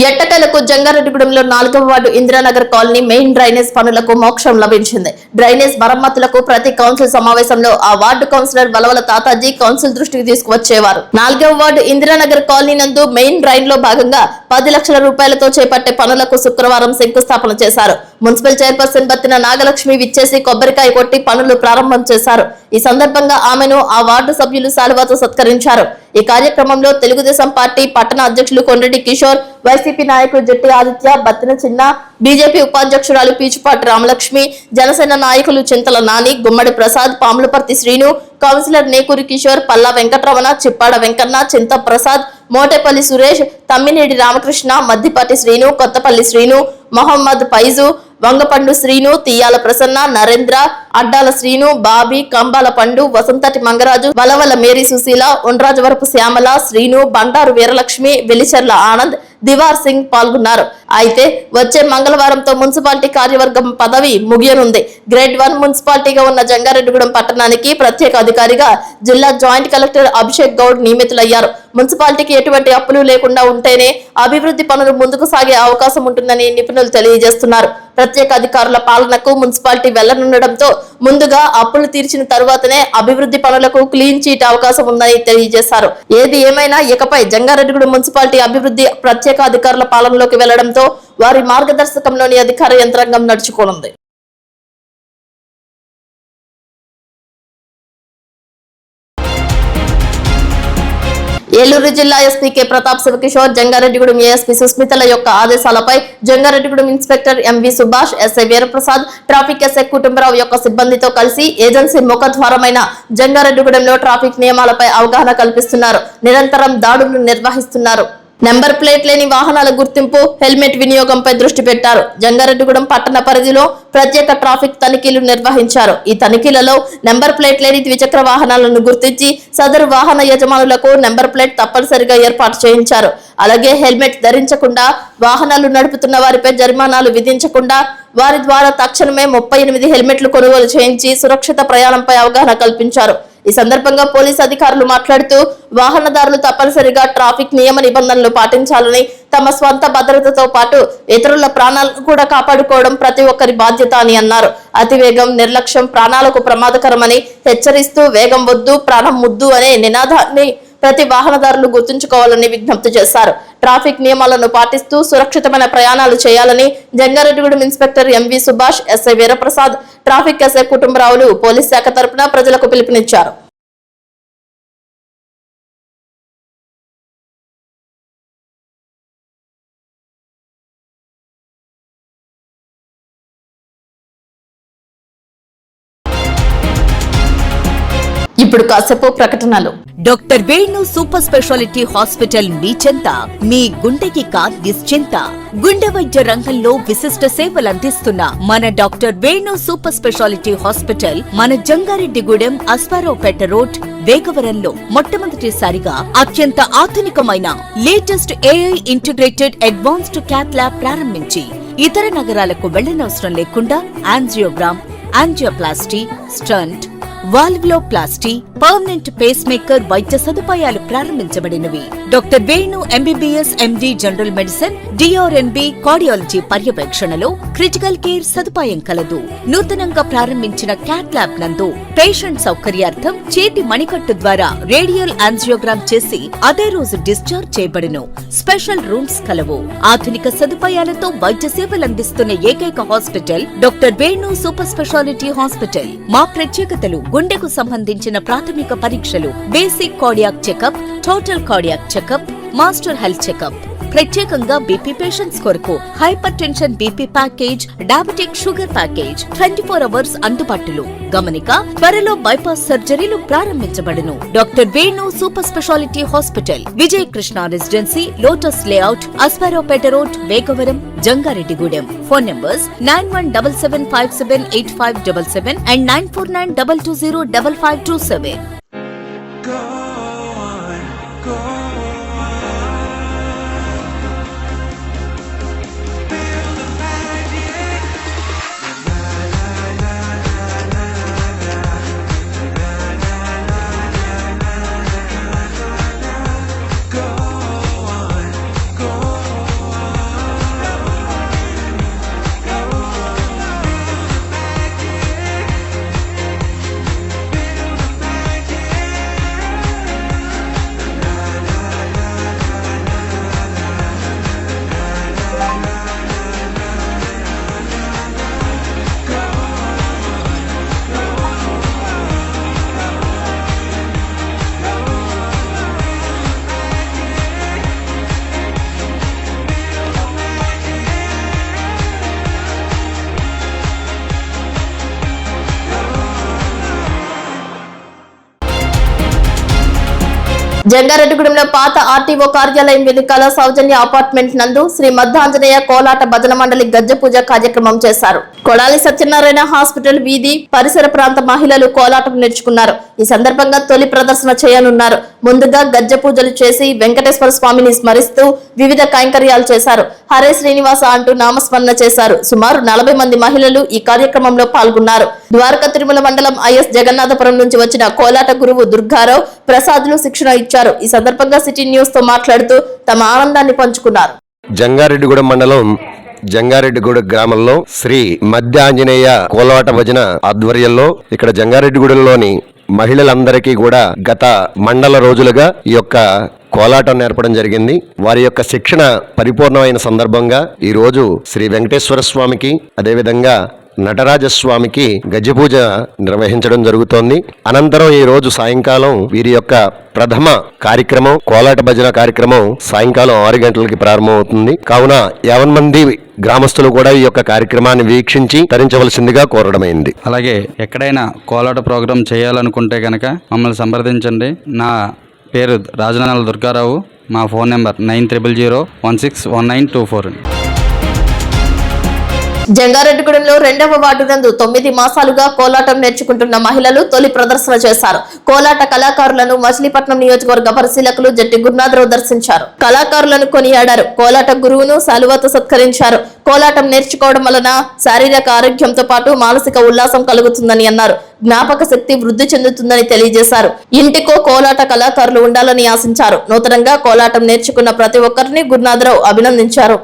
ఎట్టకేలకు జంగారెడ్డిగూడెంలో 4వ ward Indiranagar colony main drainage పనులకు మోక్షం లభించింది. డ్రైనేజ్ మరమ్మతులకు ప్రతి కౌన్సిల్ సమావేశంలో ఆ ward councillor Valavala Tataji council దృష్టికి తీసుకువచ్చేవారు. 4వ వార్డు ఇందిరానగర్ కాలనీ నందు మెయిన్ డ్రైన్ లో భాగంగా 10 లక్షల రూపాయలతో చేపట్టే పనులకు శుక్రవారం శంకుస్థాపన చేశారు. మున్సిపల్ చైర్పర్సన్ బత్తిన నాగలక్ష్మి విచ్చేసి కొబ్బరికాయ కొట్టి పనులు ప్రారంభం చేశారు. ఈ సందర్భంగా ఆమెను ఆ వార్డు సభ్యులు శాలువాతో సత్కరించారు. ఈ కార్యక్రమంలో తెలుగుదేశం పార్టీ పట్టణ అధ్యక్షులు కొండ్రెడ్డి కిషోర్, వైసీపీ నాయకులు జట్టి ఆదిత్య, బత్తిన చిన్న, బీజేపీ ఉపాధ్యక్షురాలు పీచుపాటి రామలక్ష్మి, జనసేన నాయకులు చింతల నాని, గుమ్మడి ప్రసాద్, పాములపర్తి శ్రీను, కౌన్సిలర్ నేకూరి కిషోర్, పల్లా వెంకటరమణ, చిప్పాడ వెంకన్న, చింత ప్రసాద్, మోటేపల్లి సురేష్, తమ్మినేడి రామకృష్ణ, మద్దిపాటి శ్రీను, కొత్తపల్లి శ్రీను, మహమ్మద్ ఫైజు, వంగపండు శ్రీను, తియ్యాల ప్రసన్న, నరేంద్ర, అడ్డాల శ్రీను, బాబీ, కంబాల పండు, వసంతటి మంగరాజు, వలవల మేరీ సుశీల, ఉండ్రాజవరపు శ్యామల, శ్రీను, బండారు వీరలక్ష్మి, వెలిచర్ల ఆనంద్, దివార్ సింగ్ పాల్గొన్నారు. అయితే వచ్చే మంగళవారంతో మున్సిపాలిటీ కార్యవర్గం పదవి ముగియనుంది. గ్రేడ్ 1 మున్సిపాలిటీగా ఉన్న జంగారెడ్డిగూడెం పట్టణానికి ప్రత్యేక అధికారిగా జిల్లా జాయింట్ కలెక్టర్ అభిషేక్ గౌడ్ నియమితులయ్యారు. మున్సిపాలిటీకి ఎటువంటి అప్పులు లేకుండా ఉంటేనే అభివృద్ధి పనులు ముందుకు సాగే అవకాశం ఉంటుందని నిపుణులు తెలియజేస్తున్నారు. ప్రత్యేక అధికారుల పాలనకు మున్సిపాలిటీ వెళ్లనుండటంతో ముందుగా అప్పులు తీర్చిన తరువాతనే అభివృద్ధి పనులకు క్లీన్ చీట్ అవకాశం ఉందని తెలియజేశారు. ఏది ఏమైనా ఇకపై జంగారెడ్డిగూడెం మున్సిపాలిటీ అభివృద్ధి ప్రత్యేక అధికారుల పాలనలోకి వెళ్లడంతో వారి మార్గదర్శకంలోని అధికార యంత్రాంగం నడుచుకోనుంది. ఏలూరు జిల్లా SP K Pratap Shivakishore, Jangareddigudem ASP సుస్మితల యొక్క ఆదేశాలపై Jangareddigudem inspector MV Subhash, SI Veeraprasad, traffic SI Kutumbarao యొక్క సిబ్బందితో కలిసి ఏజెన్సీ ముఖద్వారమైన జంగారెడ్డిగూడెంలో ట్రాఫిక్ నియమాలపై అవగాహన కల్పిస్తున్నారు. నిరంతరం దాడులు నిర్వహిస్తున్నారు. నెంబర్ ప్లేట్ లేని వాహనాల గుర్తింపు, హెల్మెట్ వినియోగంపై దృష్టి పెట్టారు. జంగారెడ్డిగూడెం పట్టణ పరిధిలో ప్రత్యేక ట్రాఫిక్ తనిఖీలు నిర్వహించారు. ఈ తనిఖీలలో నెంబర్ ప్లేట్ లేని ద్విచక్ర వాహనాలను గుర్తించి సదరు వాహన యజమానులకు నెంబర్ ప్లేట్ తప్పనిసరిగా ఏర్పాటు చేయించారు. అలాగే హెల్మెట్ ధరించకుండా వాహనాలు నడుపుతున్న వారిపై జరిమానాలు విధించకుండా వారి ద్వారా తక్షణమే 38 హెల్మెట్లు కొనుగోలు చేయించి సురక్షిత ప్రయాణంపై అవగాహన కల్పించారు. ఈ సందర్భంగా పోలీసు అధికారులు మాట్లాడుతూ వాహనదారులు తప్పనిసరిగా ట్రాఫిక్ నియమ నిబంధనలు పాటించాలని, తమ స్వంత భద్రతతో పాటు ఇతరుల ప్రాణాలను కూడా కాపాడుకోవడం ప్రతి ఒక్కరి బాధ్యత అని అన్నారు. అతివేగం, నిర్లక్ష్యం ప్రాణాలకు ప్రమాదకరమని హెచ్చరిస్తూ వేగం వద్దు ప్రాణం ముద్దు అనే నినాదాన్ని ప్రతి వాహనదారులు గుర్తుంచుకోవాలని విజ్ఞప్తి చేశారు. ట్రాఫిక్ నియమాలను పాటిస్తూ సురక్షితమైన ప్రయాణాలు చేయాలని Jangareddigudem inspector MV Subhash, SI Veeraprasad, traffic SI కుటుంబరావులు పోలీస్ శాఖ తరపున ప్రజలకు పిలుపునిచ్చారు. ఇప్పుడు కాసేపు ప్రకటనలు. Doctor Venu super speciality hospital మీ చెంత, మీ గుండెకి నిశ్చింత. గుండె వైద్య రంగంలో విశిష్ట సేవలందిస్తున్న మన doctor Venu super speciality hospital మన జంగారెడ్డిగూడెం అస్పారావుపేట రోడ్ వేగవరంలో మొట్టమొదటిసారిగా అత్యంత ఆధునికమైన latest AI integrated advanced cath lab ప్రారంభించి ఇతర నగరాలకు వెళ్లనవసరం లేకుండా angiogram, angioplasty, stent, valvuloplasty, permanent pacemaker వైద్య సదుపాయాలు ప్రారంభించబడినవి. Doctor Venu MBBS MD general medicine, DrNB cardiology పర్యవేక్షణలో క్రిటికల్ కేర్ సదుపాయం కలదు. నూతనంగా ప్రారంభించిన క్యాట్ ల్యాబ్ నందు పేషెంట్ సౌకర్యార్థం చేతి మణికట్టు ద్వారా రేడియల్ యాంజియోగ్రామ్ చేసి అదే రోజు డిశ్చార్జ్ చేయబడును. స్పెషల్ రూమ్స్ కలవు. ఆధునిక సదుపాయాలతో వైద్య సేవలందిస్తున్న ఏకైక hospital doctor Venu super speciality hospital. మా ప్రత్యేకతలు: గుండెకు సంబంధించిన ప్రాథమిక పరీక్షలు, basic cardiac checkup, total cardiac checkup, master health checkup, ప్రత్యేకంగా బీపీ పేషెంట్స్ కొరకు hypertension BP package, diabetic sugar package 24 hours అందుబాటులో. గమనిక, త్వరలో బైపాస్ సర్జరీలు ప్రారంభించబడును. Doctor Venu super speciality hospital, Vijaya Krishna residency, lotus layout, Asparopeta road, Vegavaram, Jangareddygudem. Phone numbers 9177578577 and 9492205527. జంగారెడ్డిగూడెంలో పాత RTO కార్యాలయం వెనుకాల సౌజన్య అపార్ట్మెంట్ నందు శ్రీ మధ్యాంజనేయ కోలాట భజన మండలి గజ్జ పూజ కార్యక్రమం చేశారు. కొడాలి సత్యనారాయణ హాస్పిటల్ వీధి పరిసర ప్రాంత మహిళలు కోలాటం నేర్చుకున్నారు. ఈ సందర్భంగా తొలి ప్రదర్శన చేయనున్నారు. ముందుగా గజ్జ పూజలు చేసి వెంకటేశ్వర స్వామిని స్మరిస్తూ వివిధ కైంకర్యాలు చేశారు. హరే శ్రీనివాస అంటూ నామస్మరణ చేశారు. సుమారు 40 మంది మహిళలు ఈ కార్యక్రమంలో పాల్గొన్నారు. ద్వారకా తిరుమల మండలం ఐఎస్ జగన్నాథపురం నుంచి వచ్చిన కోలాట గురువు దుర్గారావు ప్రసాద్లు శిక్షణ ఇచ్చారు. ఈ సందర్భంగా సిటీ న్యూస్ తో మాట్లాడుతూ తమ ఆనందాన్ని పంచుకున్నారు. జంగారెడ్డిగూడెం మండలం జంగారెడ్డిగూడెం గ్రామంలో శ్రీ మధ్యాంజనేయ కోలాట భజన ఆధ్వర్యంలో ఇక్కడ జంగారెడ్డిగూడెంలోని మహిళలందరికీ కూడా గత మండల రోజులుగా ఈ యొక్క కోలాటం నేర్పడం జరిగింది. వారి యొక్క శిక్షణ పరిపూర్ణమైన సందర్భంగా ఈ రోజు శ్రీ వెంకటేశ్వర స్వామికి అదేవిధంగా నటరాజస్వామికి గజపూజ నిర్వహించడం జరుగుతోంది. అనంతరం ఈ రోజు సాయంకాలం వీరి యొక్క ప్రథమ కార్యక్రమం కోలాట భజన కార్యక్రమం సాయంకాలం 6 గంటలకి ప్రారంభమవుతుంది. కావున 50 మంది గ్రామస్తులు కూడా ఈ యొక్క కార్యక్రమాన్ని వీక్షించి తరించవలసిందిగా కోరడమైంది. అలాగే ఎక్కడైనా కోలాట ప్రోగ్రాం చేయాలనుకుంటే కనుక మమ్మల్ని సంప్రదించండి. నా పేరు రాజనాల దుర్గారావు. మా ఫోన్ నెంబర్ 9000161924. జంగారెడ్డిగూడెంలో 2వ వార్డు నందు 9 మాసాలుగా కోలాటం నేర్చుకుంటున్న మహిళలు తొలి ప్రదర్శన చేశారు. కోలాట కళాకారులను మచిలీపట్నం నియోజకవర్గ పరిశీలకులు జట్టి గురునాథరావు దర్శించారు. కళాకారులను కొనియాడారు. కోలాట గురువును శాలువాతో సత్కరించారు. కోలాటం నేర్చుకోవడం వలన శారీరక ఆరోగ్యంతో పాటు మానసిక ఉల్లాసం కలుగుతుందని అన్నారు. జ్ఞాపక శక్తి వృద్ధి చెందుతుందని తెలియజేశారు. ఇంటికో కోలాట కళాకారులు ఉండాలని ఆశించారు. నూతనంగా కోలాటం నేర్చుకున్న ప్రతి ఒక్కరిని గురునాథరావు అభినందించారు.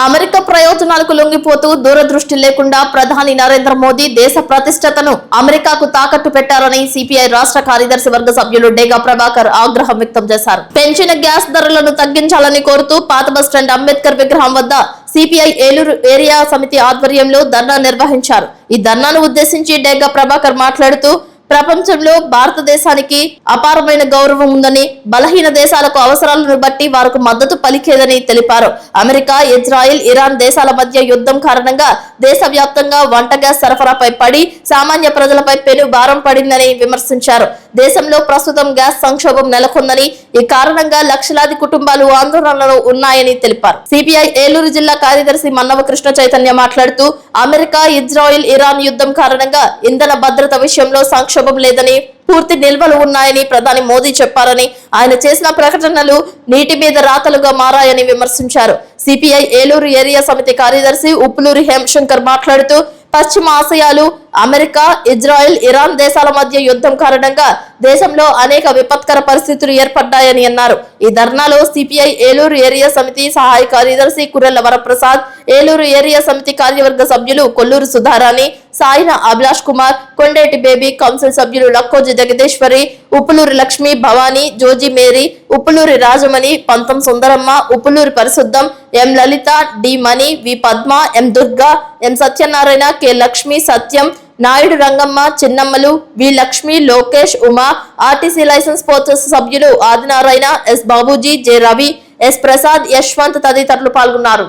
అమెరికా ప్రయోజనాలకు లొంగిపోతూ దూరదృష్టి లేకుండా ప్రధాని నరేంద్ర మోదీ దేశ ప్రతిష్టతను అమెరికాకు తాకట్టు పెట్టారని సిపిఐ రాష్ట్ర కార్యదర్శి వర్గ సభ్యులు డేగా ప్రభాకర్ ఆగ్రహం వ్యక్తం చేశారు. పెంచిన గ్యాస్ ధరలను తగ్గించాలని కోరుతూ పాత బస్టాండ్ అంబేద్కర్ విగ్రహం వద్ద సిపిఐ ఏలూరు ఏరియా సమితి ఆధ్వర్యంలో ధర్నా నిర్వహించారు. ఈ ధర్నాను ఉద్దేశించి డేగా ప్రభాకర్ మాట్లాడుతూ ప్రపంచంలో భారతదేశానికి అపారమైన గౌరవం ఉందని, బలహీన దేశాలకు అవసరాలను బట్టి వారికి మద్దతు పలికేదని తెలిపారు. అమెరికా, ఇజ్రాయెల్, ఇరాన్ దేశాల మధ్య యుద్ధం కారణంగా దేశవ్యాప్తంగా వంట గ్యాస్ సరఫరాపై పడి సామాన్య ప్రజలపై పెను భారం పడిందని విమర్శించారు. దేశంలో ప్రస్తుతం గ్యాస్ సంక్షోభం నెలకొందని, ఈ కారణంగా లక్షలాది కుటుంబాలు ఆందోళనలో ఉన్నాయని తెలిపారు. సిపిఐ ఏలూరు జిల్లా కార్యదర్శి మన్నవ కృష్ణ చైతన్య మాట్లాడుతూ అమెరికా, ఇజ్రాయెల్, ఇరాన్ యుద్ధం కారణంగా ఇంధన భద్రత విషయంలో సంక్షోభం లేదని, పూర్తి నిల్వలు ఉన్నాయని ప్రధాని మోదీ చెప్పారని, ఆయన చేసిన ప్రకటనలు నీటి మీద రాతలుగా మారాయని విమర్శించారు. సిపిఐ ఏలూరు ఏరియా సమితి కార్యదర్శి ఉప్పులూరి హేమశంకర్ మాట్లాడుతూ పశ్చిమ ఆసియాలు, అమెరికా, ఇజ్రాయెల్, ఇరాన్ దేశాల మధ్య యుద్ధం కారణంగా దేశంలో అనేక విపత్కర పరిస్థితులు ఏర్పడ్డాయని అన్నారు. ఈ ధర్నాలో సిపిఐ ఏలూరు ఏరియా సమితి సహాయ కార్యదర్శి కురెల్ల వరప్రసాద్, ఏలూరు ఏరియా సమితి కార్యవర్గ సభ్యులు కొల్లూరు సుధారాణి, సాయిన అభిలాష్ కుమార్, కొండేటి బేబీ, కౌన్సిల్ సభ్యులు Lakkoji Jagadeeswari, Uppuluri Lakshmi, Bhavani, Joji Mary, Uppuluri Rajamani, Pantham Sundaramma, Uppuluri Parishuddham, M Lalitha, D Mani, V Padma, M Durga, M Satyanarayana, K Lakshmi, Satyam, Naidu Rangamma, Chinnammalu, V Lakshmi, Lokesh, Uma, RTC licence porters సభ్యులు Adinarayana, S Babuji, J Ravi, S Prasad, Yashwant తదితరులు పాల్గొన్నారు.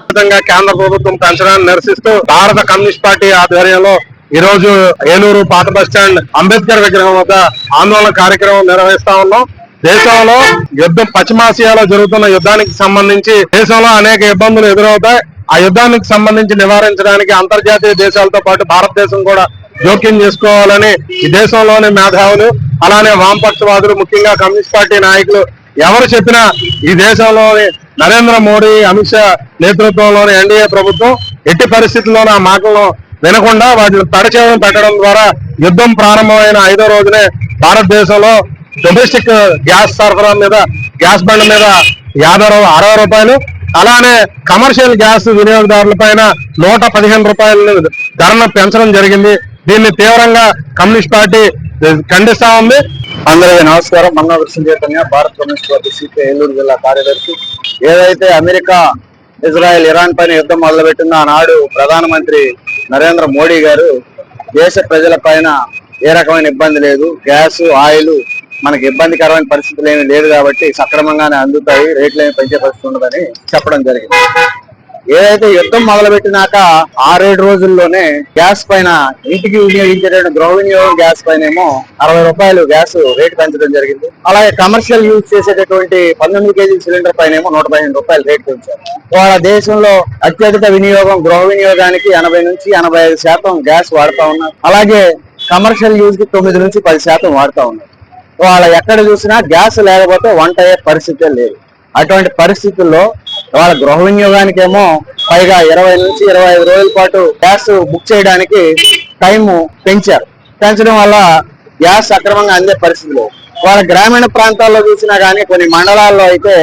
కేంద్ర ప్రభుత్వం పెంచడాన్ని నిరసిస్తూ భారత కమ్యూనిస్ట్ పార్టీ ఆధ్వర్యంలో ఈ రోజు ఏలూరు పాత బస్టాండ్ అంబేద్కర్ విగ్రహం వద్ద ఆందోళన కార్యక్రమం నిర్వహిస్తా ఉన్నాం. దేశంలో యుద్ధం, పశ్చిమాసియాలో జరుగుతున్న యుద్ధానికి సంబంధించి దేశంలో అనేక ఇబ్బందులు ఎదురవుతాయి. ఆ యుద్ధానికి సంబంధించి నివారించడానికి అంతర్జాతీయ దేశాలతో పాటు భారతదేశం కూడా జోక్యం చేసుకోవాలని ఈ దేశంలోని మేధావులు, అలానే వామపక్షవాదులు, ముఖ్యంగా కమ్యూనిస్ట్ పార్టీ నాయకులు ఎవరు చెప్పినా ఈ దేశంలోని నరేంద్ర మోడీ, అమిత్ షా నేతృత్వంలోని ఎన్డీఏ ప్రభుత్వం ఎట్టి పరిస్థితుల్లోనూ ఆ మాటలను వినకుండా వాటిని తడచేయడం పెట్టడం ద్వారా యుద్ధం ప్రారంభమైన 5వ రోజునే భారతదేశంలో డొమెస్టిక్ గ్యాస్ సరఫరా మీద, గ్యాస్ బండ్ మీద 60 రూపాయలు, అలానే కమర్షియల్ గ్యాస్ వినియోగదారుల పైన 115 రూపాయలు ధరను పెంచడం జరిగింది. దీన్ని తీవ్రంగా కమ్యూనిస్ట్ పార్టీ ఖండిస్తా ఉంది. అందరికీ నమస్కారం. మన్నా చైతన్య, భారత కమ్యూనిస్ట్ పార్టీ సిపిఐ ఏలూరు జిల్లా కార్యదర్శి. ఏదైతే అమెరికా, ఇజ్రాయెల్, ఇరాన్ పైన యుద్ధం మొదలుపెట్టిందో ఆనాడు ప్రధానమంత్రి నరేంద్ర మోడీ గారు దేశ ప్రజల పైన ఏ రకమైన ఇబ్బంది లేదు, గ్యాస్, ఆయిల్ మనకి ఇబ్బందికరమైన పరిస్థితులు ఏమీ లేదు కాబట్టి సక్రమంగానే అందుతాయి, రేట్లు ఏమి పెంచే పరిస్థితి ఉండదని చెప్పడం జరిగింది. ఏదైతే యుద్ధం మొదలుపెట్టినాక 6-7 రోజుల్లోనే గ్యాస్ పైన, ఇంటికి వినియోగించేటువంటి గృహ వినియోగం గ్యాస్ పైన ఏమో 60 రూపాయలు గ్యాస్ రేటు పెంచడం జరిగింది. అలాగే కమర్షియల్ యూజ్ చేసేటటువంటి 19 కేజీ సిలిండర్ పైన ఏమో 115 రూపాయలు రేటు పెంచారు. వాళ్ళ దేశంలో అత్యధిక వినియోగం గృహ వినియోగానికి 80 నుంచి 85% గ్యాస్ వాడుతా ఉన్నారు. అలాగే కమర్షియల్ యూజ్ కి 9 నుంచి 10% వాడుతా ఉన్నారు. వాళ్ళ ఎక్కడ చూసినా గ్యాస్ లేకపోతే వంట అయ్యే పరిస్థితే లేదు. అటువంటి పరిస్థితుల్లో వాళ్ళ గృహ వినియోగానికేమో పైగా 20 నుంచి 25 రోజుల పాటు గ్యాస్ బుక్ చేయడానికి టైం పెంచారు. పెంచడం వల్ల గ్యాస్ సక్రమంగా అందే పరిస్థితులు. వాళ్ళ గ్రామీణ ప్రాంతాల్లో చూసినా కానీ కొన్ని మండలాల్లో అయితే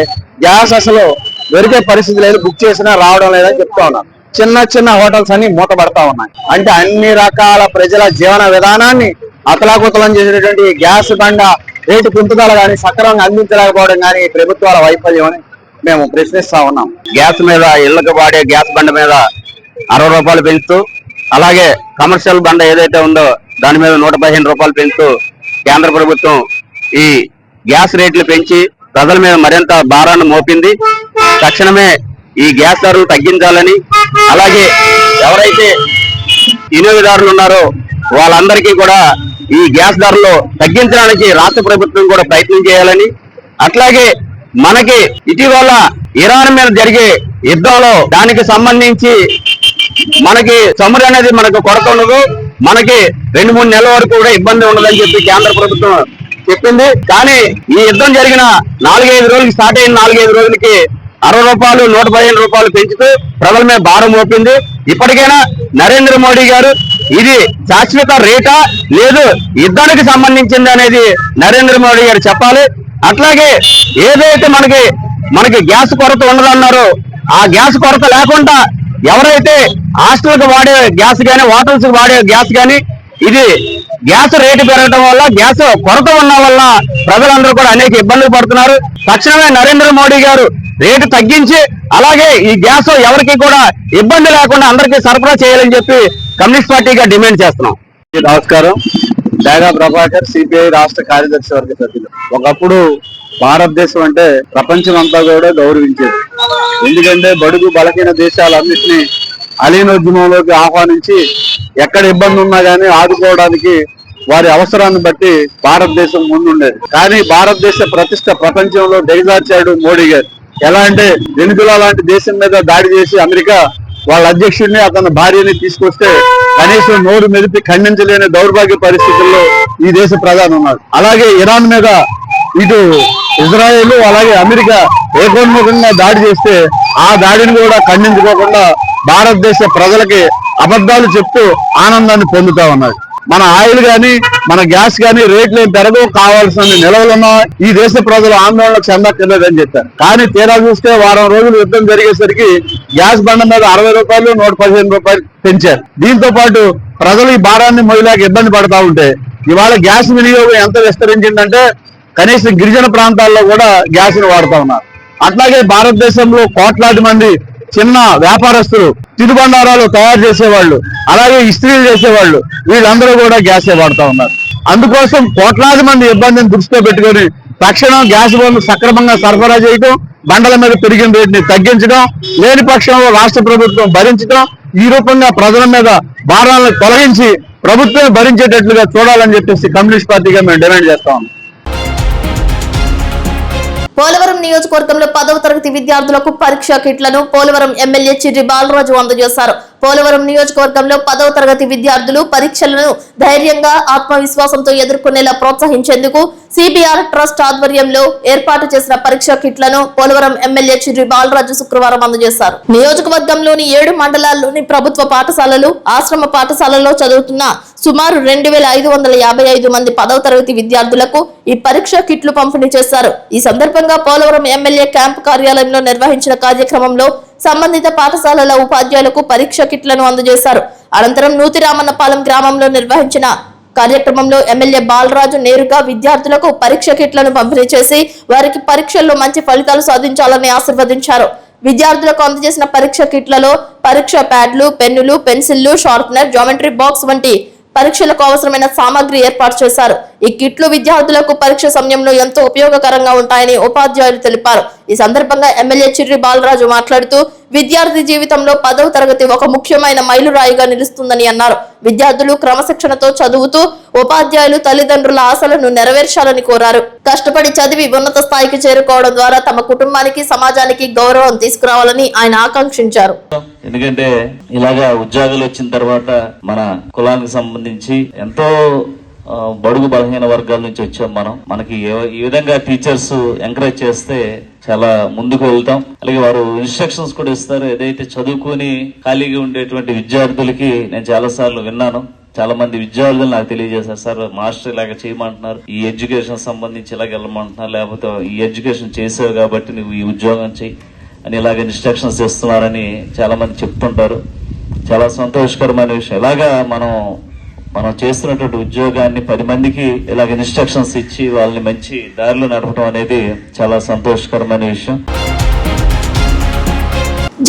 గ్యాస్ అసలు దొరికే పరిస్థితి లేదు, బుక్ చేసినా రావడం లేదని చెప్తా ఉన్నారు. చిన్న హోటల్స్ అన్ని మూతపడతా ఉన్నాయి. అంటే అన్ని రకాల ప్రజల జీవన విధానాన్ని అతలాకుతలం చేసేటటువంటి గ్యాస్ బండ రేటు పెంపుదల కానీ సక్రమంగా అందించలేకపోవడం కానీ ప్రభుత్వాల వైఫల్యం అని మేము ప్రశ్నిస్తా ఉన్నాం. గ్యాస్ మీద, ఇళ్లకు వాడే గ్యాస్ బండ మీద 60 రూపాయలు పెంచుతూ, అలాగే కమర్షియల్ బండ ఏదైతే ఉందో దాని మీద 115 రూపాయలు పెంచుతూ కేంద్ర ప్రభుత్వం ఈ గ్యాస్ రేట్లు పెంచి ప్రజల మీద మరింత భారాన్ని మోపింది. తక్షణమే ఈ గ్యాస్ ధరలు తగ్గించాలని, అలాగే ఎవరైతే వినియోగదారులు ఉన్నారో వాళ్ళందరికీ కూడా ఈ గ్యాస్ ధరలు తగ్గించడానికి రాష్ట్ర ప్రభుత్వం కూడా ప్రయత్నం చేయాలని, అట్లాగే మనకి ఇటీవల ఇరాన్ మీద జరిగే యుద్ధంలో దానికి సంబంధించి మనకి చమురు అనేది మనకు కొరత ఉండదు, మనకి 2-3 నెలల వరకు కూడా ఇబ్బంది ఉండదని చెప్పి కేంద్ర ప్రభుత్వం చెప్పింది. కానీ ఈ యుద్ధం జరిగిన 4-5 రోజులకి, స్టార్ట్ అయిన 4-5 రోజులకి 60 రూపాయలు 115 రూపాయలు పెంచుతూ ప్రజల మీద భారం మోపింది. ఇప్పటికైనా నరేంద్ర మోడీ గారు ఇది శాశ్వత రేటా లేదు యుద్ధానికి సంబంధించింది అనేది నరేంద్ర మోడీ గారు చెప్పాలి. అట్లాగే ఏదైతే మనకి గ్యాస్ కొరత ఉండదన్నారో ఆ గ్యాస్ కొరత లేకుండా ఎవరైతే హాస్టల్కి వాడే గ్యాస్ కానీ, హోటల్స్ వాడే గ్యాస్ కానీ, ఇది గ్యాస్ రేటు పెరగడం వల్ల, గ్యాస్ కొరత ఉన్న వల్ల ప్రజలందరూ కూడా అనేక ఇబ్బందులు పడుతున్నారు. తక్షణమే నరేంద్ర మోడీ గారు రేటు తగ్గించి, అలాగే ఈ గ్యాస్ ఎవరికి కూడా ఇబ్బంది లేకుండా అందరికీ సరఫరా చేయాలని చెప్పి కమ్యూనిస్ట్ పార్టీగా డిమాండ్ చేస్తున్నాం. నమస్కారం. డేగా ప్రభాకర్, సిపిఐ రాష్ట్ర కార్యదర్శి వర్గ సభ్యులు. ఒకప్పుడు భారతదేశం అంటే ప్రపంచం అంతా కూడా గౌరవించేది. ఎందుకంటే బడుగు బలహీన దేశాలన్నింటినీ అలీనోద్యమంలోకి ఆహ్వానించి ఎక్కడ ఇబ్బంది ఉన్నా కానీ ఆదుకోవడానికి వారి అవసరాన్ని బట్టి భారతదేశం ముందుండేది. కానీ భారతదేశ ప్రతిష్ట ప్రపంచంలో దిగజార్చాడు మోడీ గారు. ఎలా అంటే వెనుజులా లాంటి దేశం మీద దాడి చేసి అమెరికా వాళ్ళ అధ్యక్షుడిని, అతని భార్యని తీసుకొస్తే కనీసం నోరు మెదిపి ఖండించలేని దౌర్భాగ్య పరిస్థితుల్లో ఈ దేశ ప్రధాని ఉన్నారు. అలాగే ఇరాన్ మీద ఇటు ఇజ్రాయెల్, అలాగే అమెరికా ఏకోన్ముఖంగా దాడి చేస్తే ఆ దాడిని కూడా ఖండించుకోకుండా భారతదేశ ప్రజలకి అబద్ధాలు చెప్తూ ఆనందాన్ని పొందుతా ఉన్నారు. మన ఆయిల్ గాని, మన గ్యాస్ గాని రేట్లు ఏం పెరగవు, కావాల్సిన నిల్వలున్నా ఈ దేశ ప్రజలు ఆందోళనకు చెందక్కర్లేదని చెప్పారు. కానీ తీరా చూస్తే వారం రోజులు యుద్ధం జరిగేసరికి గ్యాస్ బండ మీద 60 రూపాయలు 115 రూపాయలు పెంచారు. దీంతో పాటు ప్రజలు ఈ భారాన్ని మొదలాక ఇబ్బంది పడతా ఉంటే ఇవాళ గ్యాస్ వినియోగం ఎంత విస్తరించిందంటే కనీసం గిరిజన ప్రాంతాల్లో కూడా గ్యాస్ ని వాడుతా ఉన్నారు. అట్లాగే భారతదేశంలో కోట్లాది మంది చిన్న వ్యాపారస్తులు, తినుబండారాలు తయారు చేసేవాళ్ళు, అలాగే ఇస్త్రీలు చేసేవాళ్ళు, వీళ్ళందరూ కూడా గ్యాసే వాడుతూ ఉన్నారు. అందుకోసం కోట్లాది మంది ఇబ్బందిని దృష్టిలో పెట్టుకొని తక్షణం గ్యాస్ బండ్లు సక్రమంగా సరఫరా చేయడం, బండల మీద పెరిగిన రేటుని తగ్గించడం, లేని పక్షంలో రాష్ట్ర ప్రభుత్వం భరించడం, ఈ రూపంగా ప్రజల మీద భారాలను తొలగించి ప్రభుత్వం భరించేటట్లుగా చూడాలని చెప్పేసి కమ్యూనిస్ట్ పార్టీగా మేము డిమాండ్ చేస్తా ఉన్నాం. పోలవరం నియోజకవర్గంలో 10వ తరగతి విద్యార్థులకు పరీక్షా కిట్లను పోలవరం ఎమ్మెల్యే చిర్రి బాలరాజు అందజేశారు. పోలవరం నియోజకవర్గంలో 10వ తరగతి విద్యార్థులు పరీక్షలను ధైర్యంగా, ఆత్మవిశ్వాసంతో ఎదుర్కొనేలా ప్రోత్సహించేందుకు సిబిఆర్ ట్రస్ట్ ఆధ్వర్యంలో ఏర్పాటు చేసిన పరీక్షా కిట్లను పోలవరం ఎమ్మెల్యే చిర్రి బాలరాజు శుక్రవారం అందజేశారు. నియోజకవర్గంలోని 7 మండలాల్లోని ప్రభుత్వ పాఠశాలలు, ఆశ్రమ పాఠశాలలో చదువుతున్న సుమారు 2555 మంది 10వ తరగతి విద్యార్థులకు ఈ పరీక్షా కిట్లు పంపిణీ చేశారు. ఈ సందర్భంగా పోలవరం ఎమ్మెల్యే క్యాంపు కార్యాలయంలో నిర్వహించిన కార్యక్రమంలో సంబంధిత పాఠశాలల ఉపాధ్యాయులకు పరీక్ష కిట్లను అందజేశారు. అనంతరం నూతిరామన్నపాలెం గ్రామంలో నిర్వహించిన కార్యక్రమంలో ఎమ్మెల్యే బాలరాజు నేరుగా విద్యార్థులకు పరీక్ష కిట్లను పంపిణీ చేసి వారికి పరీక్షల్లో మంచి ఫలితాలు సాధించాలని ఆశీర్వదించారు. విద్యార్థులకు అందజేసిన పరీక్ష కిట్లలో పరీక్ష ప్యాడ్లు, పెన్నులు, పెన్సిళ్లు, షార్ప్నర్, జామెట్రీ బాక్స్ వంటి పరీక్షలకు అవసరమైన సామాగ్రి ఏర్పాటు చేశారు. ఈ కిట్లు విద్యార్థులకు పరీక్ష సమయంలో ఎంతో ఉపయోగకరంగా ఉంటాయని ఉపాధ్యాయులు తెలిపారు. ఈ సందర్భంగా ఎమ్మెల్యే చిర్రి బాలరాజు మాట్లాడుతూ విద్యార్థి జీవితంలో 10వ తరగతి ఒక ముఖ్యమైన మైలురాయిగా నిలుస్తుందని అన్నారు. విద్యార్థులు క్రమశిక్షణతో చదువుతూ ఉపాధ్యాయులు తల్లిదండ్రుల ఆశలను నెరవేర్చాలని కోరారు. కష్టపడి చదివి ఉన్నత స్థాయికి చేరుకోవడం ద్వారా తమ కుటుంబానికి, సమాజానికి గౌరవం తీసుకురావాలని ఆయన ఆకాంక్షించారు. ఎందుకంటే ఇలాగా ఉద్యోగాలు వచ్చిన తర్వాత మన కులానికి సంబంధించి ఎంతో బడుగు బలహీన వర్గాల నుంచి వచ్చాం మనకి ఈ విధంగా టీచర్స్ ఎంకరేజ్ చేస్తే చాలా ముందుకు వెళ్తాం. అలాగే వారు ఇన్స్ట్రక్షన్స్ కూడా ఇస్తారు. ఏదైతే చదువుకుని ఖాళీగా ఉండేటువంటి విద్యార్థులకి నేను చాలా సార్లు విన్నాను. చాలా మంది విద్యార్థులు నాకు తెలియజేశారు, సార్ మాస్టర్ ఇలాగ చేయమంటున్నారు, ఈ ఎడ్యుకేషన్ సంబంధించి ఇలాగ వెళ్ళమంటున్నారు, లేకపోతే ఈ ఎడ్యుకేషన్ చేసావు కాబట్టి నువ్వు ఈ ఉద్యోగం చెయ్యి అని ఇలాగ ఇన్స్ట్రక్షన్స్ ఇస్తున్నారని చాలా మంది చెప్తుంటారు. చాలా సంతోషకరమైన విషయం. ఇలాగా మనం చేస్తున్నటువంటి ఉద్యోగాన్ని 10 మందికి ఇలాగ ఇన్స్ట్రక్షన్స్ ఇచ్చి వాళ్ళని మంచి దారిలో నడపడం అనేది చాలా సంతోషకరమైన విషయం.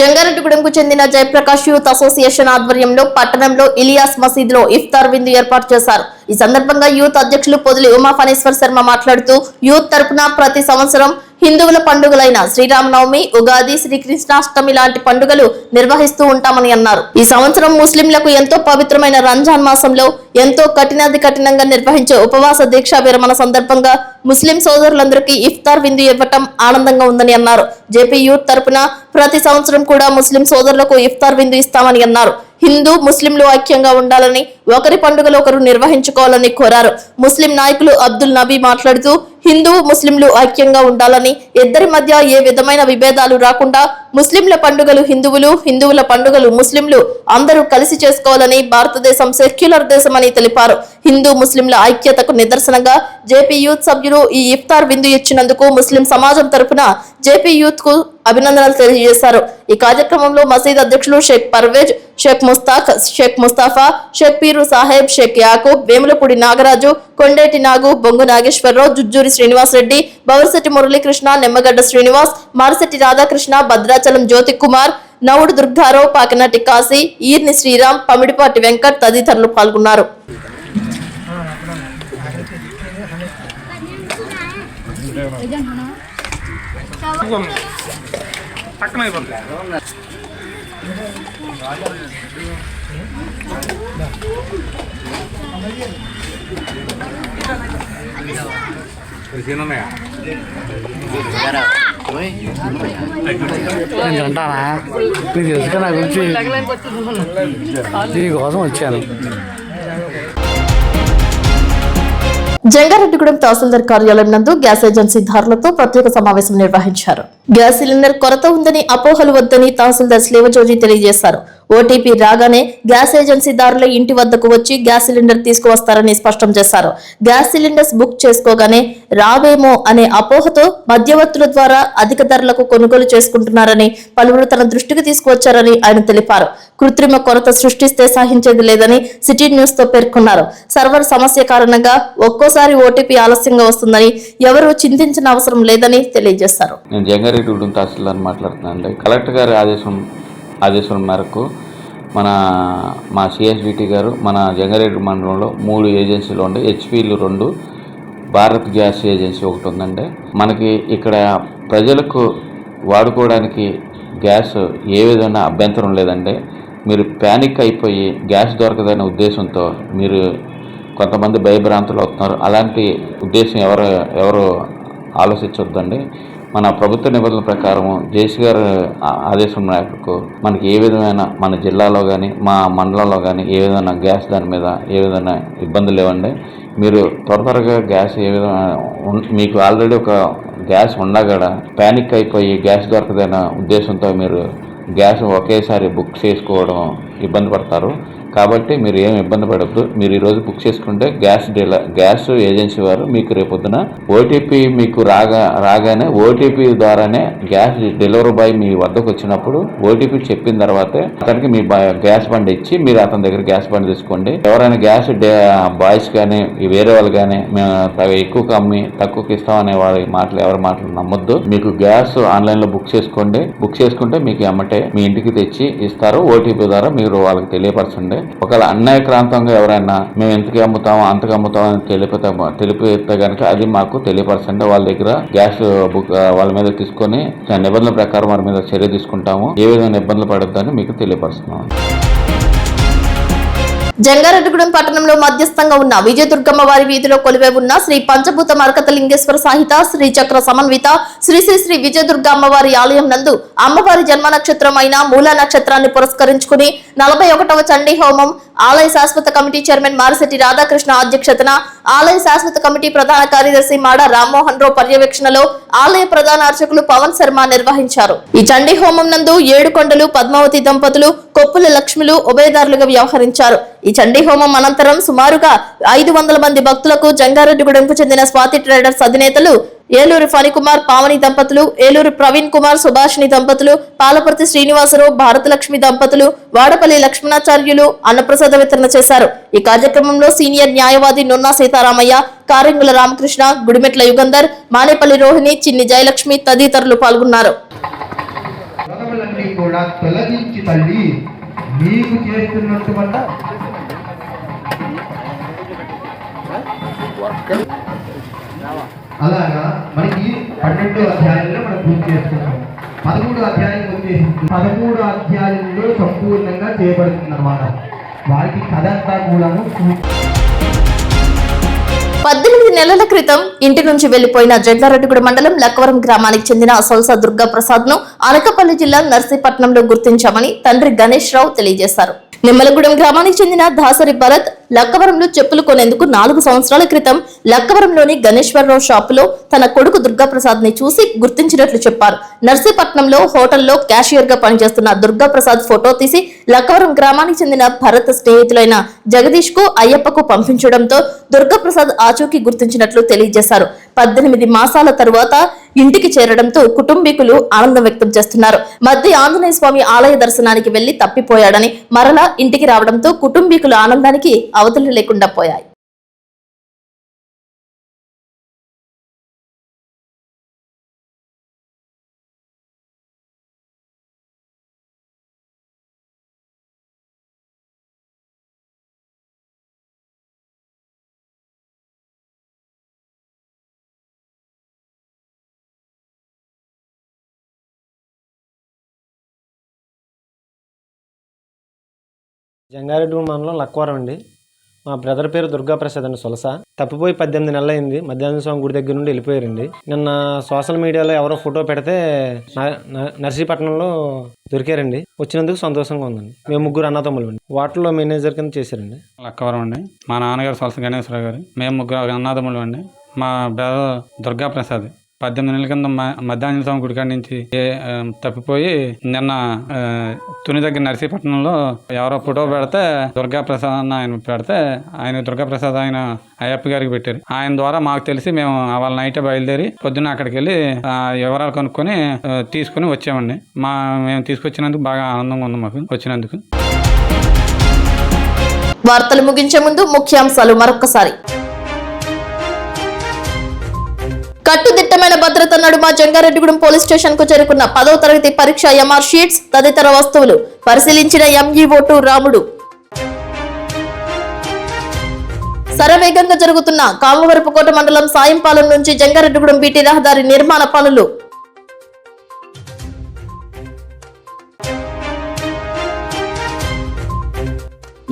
జంగారెడ్డిగూడెంకు చెందిన జయప్రకాష్ యూత్ అసోసియేషన్ ఆధ్వర్యంలో పట్టణంలో ఇలియాస్ మసీదులో ఇఫ్తార్ విందు ఏర్పాటు చేశారు. ఈ సందర్భంగా యూత్ అధ్యక్షులు పొదిలి ఉమా ఫణేశ్వర్ శర్మ మాట్లాడుతూ యూత్ తరపున ప్రతి సంవత్సరం హిందువుల పండుగలైన శ్రీరామనవమి, ఉగాది, శ్రీకృష్ణాష్టమి లాంటి పండుగలు నిర్వహిస్తూ ఉంటామని అన్నారు. ఈ సంవత్సరం ముస్లింలకు ఎంతో పవిత్రమైన రంజాన్ మాసంలో ఎంతో కఠినంగా నిర్వహించే ఉపవాస దీక్షా విరమణ సందర్భంగా ముస్లిం సోదరులందరికీ ఇఫ్తార్ విందు ఇవ్వటం ఆనందంగా ఉందని అన్నారు. జేపీ యూత్ తరపున ప్రతి సంవత్సరం కూడా ముస్లిం సోదరులకు ఇఫ్తార్ విందు ఇస్తామని అన్నారు. హిందూ ముస్లింలు ఐక్యంగా ఉండాలని, ఒకరి పండుగలు ఒకరు నిర్వహించుకోవాలని కోరారు. ముస్లిం నాయకులు అబ్దుల్ నబీ మాట్లాడుతూ హిందూ ముస్లింలు ఐక్యంగా ఉండాలని, ఇద్దరి మధ్య ఏ విధమైన విభేదాలు రాకుండా ముస్లింల పండుగలు హిందువులు, హిందువుల పండుగలు ముస్లింలు అందరూ కలిసి చేసుకోవాలని, భారతదేశం సెక్యులర్ దేశమని తెలిపారు. హిందూ ముస్లింల ఐక్యతకు నిదర్శనంగా జేపీ యూత్ సభ్యులు ఈ ఇఫ్తార్ విందు ఇచ్చినందుకు ముస్లిం సమాజం తరపున జేపీ యూత్ కు అభినందనలు తెలియజేశారు. ఈ కార్యక్రమంలో మసీద్ అధ్యక్షులు షేక్ పర్వేజ్, షేక్ ముస్తాక్, షేక్ ముస్తాఫా, షేక్ పీరు సాహెబ్, షేక్ యాకూబ్, వేములపూడి నాగరాజు, కొండేటి నాగు, బొంగు నాగేశ్వరరావు, జుజ్జూరి శ్రీనివాస్ రెడ్డి, బవరిశెట్టి మురళీకృష్ణ, నిమ్మగడ్డ శ్రీనివాస్, మారిశెట్టి రాధాకృష్ణ, భద్రాచలం జ్యోతి కుమార్, నవుడు దుర్గారావు, పాకినాటి కాశీ, ఈర్ని శ్రీరామ్, పమిడిపాటి వెంకట్ తదితరులు పాల్గొన్నారు. అంటానా నీకు తెలుసుగా నా గురించి, దీనికోసం వచ్చాను. జంగారెడ్డిగూడెం తహసీల్దార్ కార్యాలయం నందు గ్యాస్ ఏజెన్సీదారులతో ప్రత్యేక సమావేశం నిర్వహించారు. గ్యాస్ సిలిండర్ కొరత ఉందని, అపోహలు వద్దని తహసీల్దార్ స్లేవజోజీ తెలియజేశారు. ఓటీపీ రాగానే గ్యాస్ ఏజెన్సీదారుల ఇంటి వద్దకు వచ్చి గ్యాస్ సిలిండర్ తీసుకువస్తారని స్పష్టం చేశారు. గ్యాస్ సిలిండర్స్ బుక్ చేసుకోగానే రావేమో అనే అపోహతో మధ్యవర్తుల ద్వారా అధిక ధరలకు కొనుగోలు చేసుకుంటున్నారని పలువురు తన దృష్టికి తీసుకువచ్చారని ఆయన తెలిపారు. కృత్రిమ కొరత సృష్టిస్తే సహించేది లేదని సిటీ న్యూస్ తో పేర్కొన్నారు. సర్వర్ సమస్య కారణంగా ఒక్కోసారి ఓటీపీ ఆలస్యంగా వస్తుందని ఎవరూ చింతించిన అవసరం లేదని తెలియజేశారు. నేను జంగారెడ్డిగూడెం తహసీల్దార్ మాట్లాడుతున్నాను. కలెక్టర్ గారి ఆదేశం మేరకు మా సిఎస్డిటి గారు మన జంగారెడ్డి మండలంలో 3 ఏజెన్సీలు ఉండే, హెచ్పిలు 2, భారత్ గ్యాస్ ఏజెన్సీ ఒకటి ఉందండి. మనకి ఇక్కడ ప్రజలకు వాడుకోవడానికి గ్యాస్ ఏ విధమైన అభ్యంతరం లేదండి. మీరు ప్యానిక్ అయిపోయి గ్యాస్ దొరకదనే ఉద్దేశంతో మీరు కొంతమంది భయభ్రాంతులు అవుతున్నారు. అలాంటి ఉద్దేశం ఎవరు ఆలోచించొద్దండి. మన ప్రభుత్వ నిబంధనల ప్రకారం జేసీ గారు ఆదేశం మేరకు మనకి ఏ విధమైన మన జిల్లాలో కానీ మా మండలంలో కానీ ఏ విధమైన గ్యాస్ దాని మీద ఏ విధమైన ఇబ్బందులు లేవండి. మీరు త్వరగా గ్యాస్ ఏ విధమైన మీకు ఆల్రెడీ ఒక గ్యాస్ ఉండగడ ప్యానిక్ అయిపోయి గ్యాస్ దొరకదనే ఉద్దేశంతో మీరు గ్యాస్ ఒకేసారి బుక్ చేసుకోవడం ఇబ్బంది పడతారు. కాబట్టి మీరు ఏమి ఇబ్బంది పడద్దు. మీరు ఈరోజు బుక్ చేసుకుంటే గ్యాస్ ఏజెన్సీ వారు మీకు రేపొద్దున ఓటీపీ మీకు రాగానే ఓటీపీ ద్వారానే గ్యాస్ డెలివరీ బాయ్ మీ వద్దకు వచ్చినప్పుడు ఓటీపీ చెప్పిన తర్వాతే అతనికి మీ గ్యాస్ బండి ఇచ్చి మీరు అతని దగ్గర గ్యాస్ బండి తీసుకోండి. ఎవరైనా గ్యాస్ బాయ్స్ కానీ వేరే వాళ్ళు కానీ మేము ఎక్కువగా అమ్మి తక్కువకి ఇస్తామనే వారి ఎవరి మాటలు నమ్మొద్దు. మీకు గ్యాస్ ఆన్లైన్లో బుక్ చేసుకోండి. బుక్ చేసుకుంటే మీకు ఎమ్మటే మీ ఇంటికి తెచ్చి ఇస్తారు. ఓటీపీ ద్వారా మీరు వాళ్ళకి తెలియపరచండి. ఒకవేళ అన్యాయక్రాంతంగా ఎవరైనా మేము ఎంతకి అమ్ముతామో అంతకు అమ్ముతామని తెలిపితే కనుక అది మాకు తెలియపరచండి. వాళ్ళ దగ్గర గ్యాస్ బుక్ వాళ్ళ మీద తీసుకొని నిబంధనల ప్రకారం వారి మీద చర్య తీసుకుంటాము. ఏ విధమైన ఇబ్బందులు పడొద్దని మీకు తెలియపరుస్తున్నాము. జంగారెడ్డిగూడెం పట్టణంలో మధ్యస్థంగా ఉన్న విజయదుర్గమ్మ వారి వీధిలో కొలువై ఉన్న శ్రీ పంచభూత మరకత లింగేశ్వర సాహిత శ్రీ చక్ర సమన్విత శ్రీ శ్రీ శ్రీ విజయదుర్గ అమ్మవారి ఆలయం నందు అమ్మవారి జన్మ నక్షత్రమైన మూలా నక్షత్రాన్ని పురస్కరించుకుని 41వ చండీ హోమం ఆలయ శాశ్వత కమిటీ చైర్మన్ మారిశెట్టి రాధాకృష్ణ అధ్యక్షతన, ఆలయ శాశ్వత కమిటీ ప్రధాన కార్యదర్శి మాడ రామ్మోహన్ రావు పర్యవేక్షణలో ఆలయ ప్రధాన అర్చకులు పవన్ శర్మ నిర్వహించారు. ఈ చండీ హోమం నందు 7 కొండలు పద్మావతి దంపతులు కొప్పుల లక్ష్ములు ఉభయదారులుగా వ్యవహరించారు. ఈ చండీ హోమం అనంతరం సుమారుగా 500 మంది భక్తులకు జంగారెడ్డిగూడెంకు చెందిన స్వాతి ట్రేడర్స్ అధినేతలు ఏలూరు ఫణికుమార్ పావని దంపతులు, ఏలూరు ప్రవీణ్ కుమార్ సుభాషిణి దంపతులు, పాలపర్తి శ్రీనివాసరావు భారతలక్ష్మి దంపతులు, వాడపల్లి లక్ష్మణాచార్యులు అన్నప్రసాద వితరణ చేశారు. ఈ కార్యక్రమంలో సీనియర్ న్యాయవాది నున్నా సీతారామయ్య, కారింగుల రామకృష్ణ, గుడిమెట్ల యుగంధర్, మానేపల్లి రోహిణి, చిన్ని జయలక్ష్మి తదితరులు పాల్గొన్నారు. అలాగా మనకి 12 అధ్యాయంలో మనం పూర్తి చేసుకుంటాం. 13 అధ్యాయం వచ్చేసి 13 అధ్యాయంలో సంపూర్ణంగా చేయబడుతుంది అన్నమాట. వారికి కథ అంతా కూడాను 18 నెలల క్రితం ఇంటి నుంచి వెళ్లిపోయిన జంగారెడ్డిగూడెం మండలం లక్కవరం గ్రామానికి చెందిన సొల్సా దుర్గా ప్రసాద్ ను అనకాపల్లి జిల్లా నర్సీపట్నంలో గుర్తించామని తండ్రి గణేష్ రావు తెలియజేశారు. నిమ్మలగూడెం గ్రామానికి చెందిన దాసరి భరత్ లక్కవరంలో చెప్పులు కొనేందుకు 4 సంవత్సరాల క్రితం లక్కవరంలోని గణేశ్వరరావు షాపులో తన కొడుకు దుర్గాప్రసాద్ ని చూసి గుర్తించినట్లు చెప్పారు. నర్సీపట్నంలో హోటల్లో క్యాషియర్ గా పనిచేస్తున్న దుర్గాప్రసాద్ ఫోటో తీసి లక్కవరం గ్రామానికి చెందిన భరత్ స్నేహితులైన జగదీష్ కు అయ్యప్పకు పంపించడంతో దుర్గాప్రసాద్ ఆచూకీ గుర్తించినట్లు తెలియజేశారు. 18 మాసాల తరువాత ఇంటికి చేరడంతో కుటుంబీకులు ఆనందం వ్యక్తం చేస్తున్నారు. మధ్య ఆంజనేయ స్వామి ఆలయ దర్శనానికి వెళ్లి తప్పిపోయాడని మరలా ఇంటికి రావడంతో కుటుంబీకుల ఆనందానికి అవధులు లేకుండా పోయాయి. జంగారెడ్డిగూడెం మండలం లక్కవరం అండి. మా బ్రదర్ పేరు దుర్గాప్రసాద్ అండి. సొలస తప్పిపోయి 18 నెలలు అయింది. మధ్యాహ్నం స్వామి గుడి దగ్గర నుండి వెళ్ళిపోయారండి. నిన్న సోషల్ మీడియాలో ఎవరో ఫోటో పెడితే నర్సీపట్నంలో దొరికారండి. వచ్చినందుకు సంతోషంగా ఉందండి. మేము 3 అన్నదమ్ములు అండి. వాటిలో మేనేజర్ కింద చేశారండి. లక్కవరం అండి. మా నాన్నగారు సొలస గణేశ్వరరావు గారు. మేము 3 అన్నదమ్ములు అండి. మా బ్రదర్ దుర్గాప్రసాద్ 18 నెలల కింద మధ్యాహ్నం స్వామి గుడికాడ నుంచి తప్పిపోయి నిన్న తుని దగ్గర నర్సీపట్నంలో ఎవరో ఫోటో పెడితే దుర్గా ప్రసాద్ అన్న ఆయన పెడితే ఆయన దుర్గా ప్రసాద్ ఆయన అయ్యప్ప గారికి పెట్టారు. ఆయన ద్వారా మాకు తెలిసి మేము వాళ్ళ నైట్ బయలుదేరి పొద్దున్న అక్కడికి వెళ్ళి వివరాలు కనుక్కొని తీసుకుని వచ్చామండి. మేము తీసుకొచ్చినందుకు బాగా ఆనందంగా ఉంది మాకు వచ్చినందుకు. వార్తలు ముగించే ముందు ముఖ్యాంశాలు మరొకసారి. కట్టుదిట్టమైన భద్రత నడుమ జంగారెడ్డిగూడెం పోలీస్ స్టేషన్ కు చేరుకున్న 10వ తరగతి పరీక్ష ఎంఆర్ షీట్స్ తదితర వస్తువులు పరిశీలించిన ఎంఈఓ2 రాముడు. శరవేగంగా జరుగుతున్న కామవరపుకోట మండలం సాయంపాలెం నుంచి జంగారెడ్డిగూడెం బీటీ రహదారి నిర్మాణ పనులు.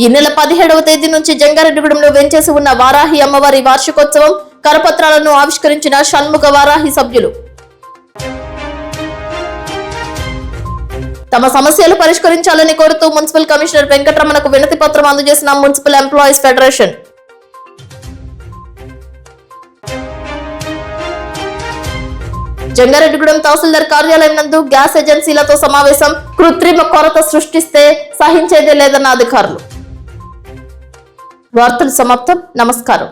ఈ నెల 17వ తేదీ నుంచి జంగారెడ్డిగూడెంలో వెంచేసి ఉన్న వారాహి అమ్మవారి వార్షికోత్సవం కరపత్రాలను ఆవిష్కరించిన షణ్ముఖ వారాహి సభ్యులు. తమ సమస్యలు పరిష్కరించాలని కోరుతూ మున్సిపల్ కమిషనర్ వెంకటరమణకు వినతి పత్రం అందజేసిన మున్సిపల్ ఎంప్లాయీస్ ఫెడరేషన్. జంగారెడ్డిగూడెం తహసీల్దార్ కార్యాలయం నందు గ్యాస్ ఏజెన్సీలతో సమావేశం. కృత్రిమ కొరత సృష్టిస్తే సహించేదే లేదన్న అధికారులు. వార్తలు సమాప్తం. నమస్కారం.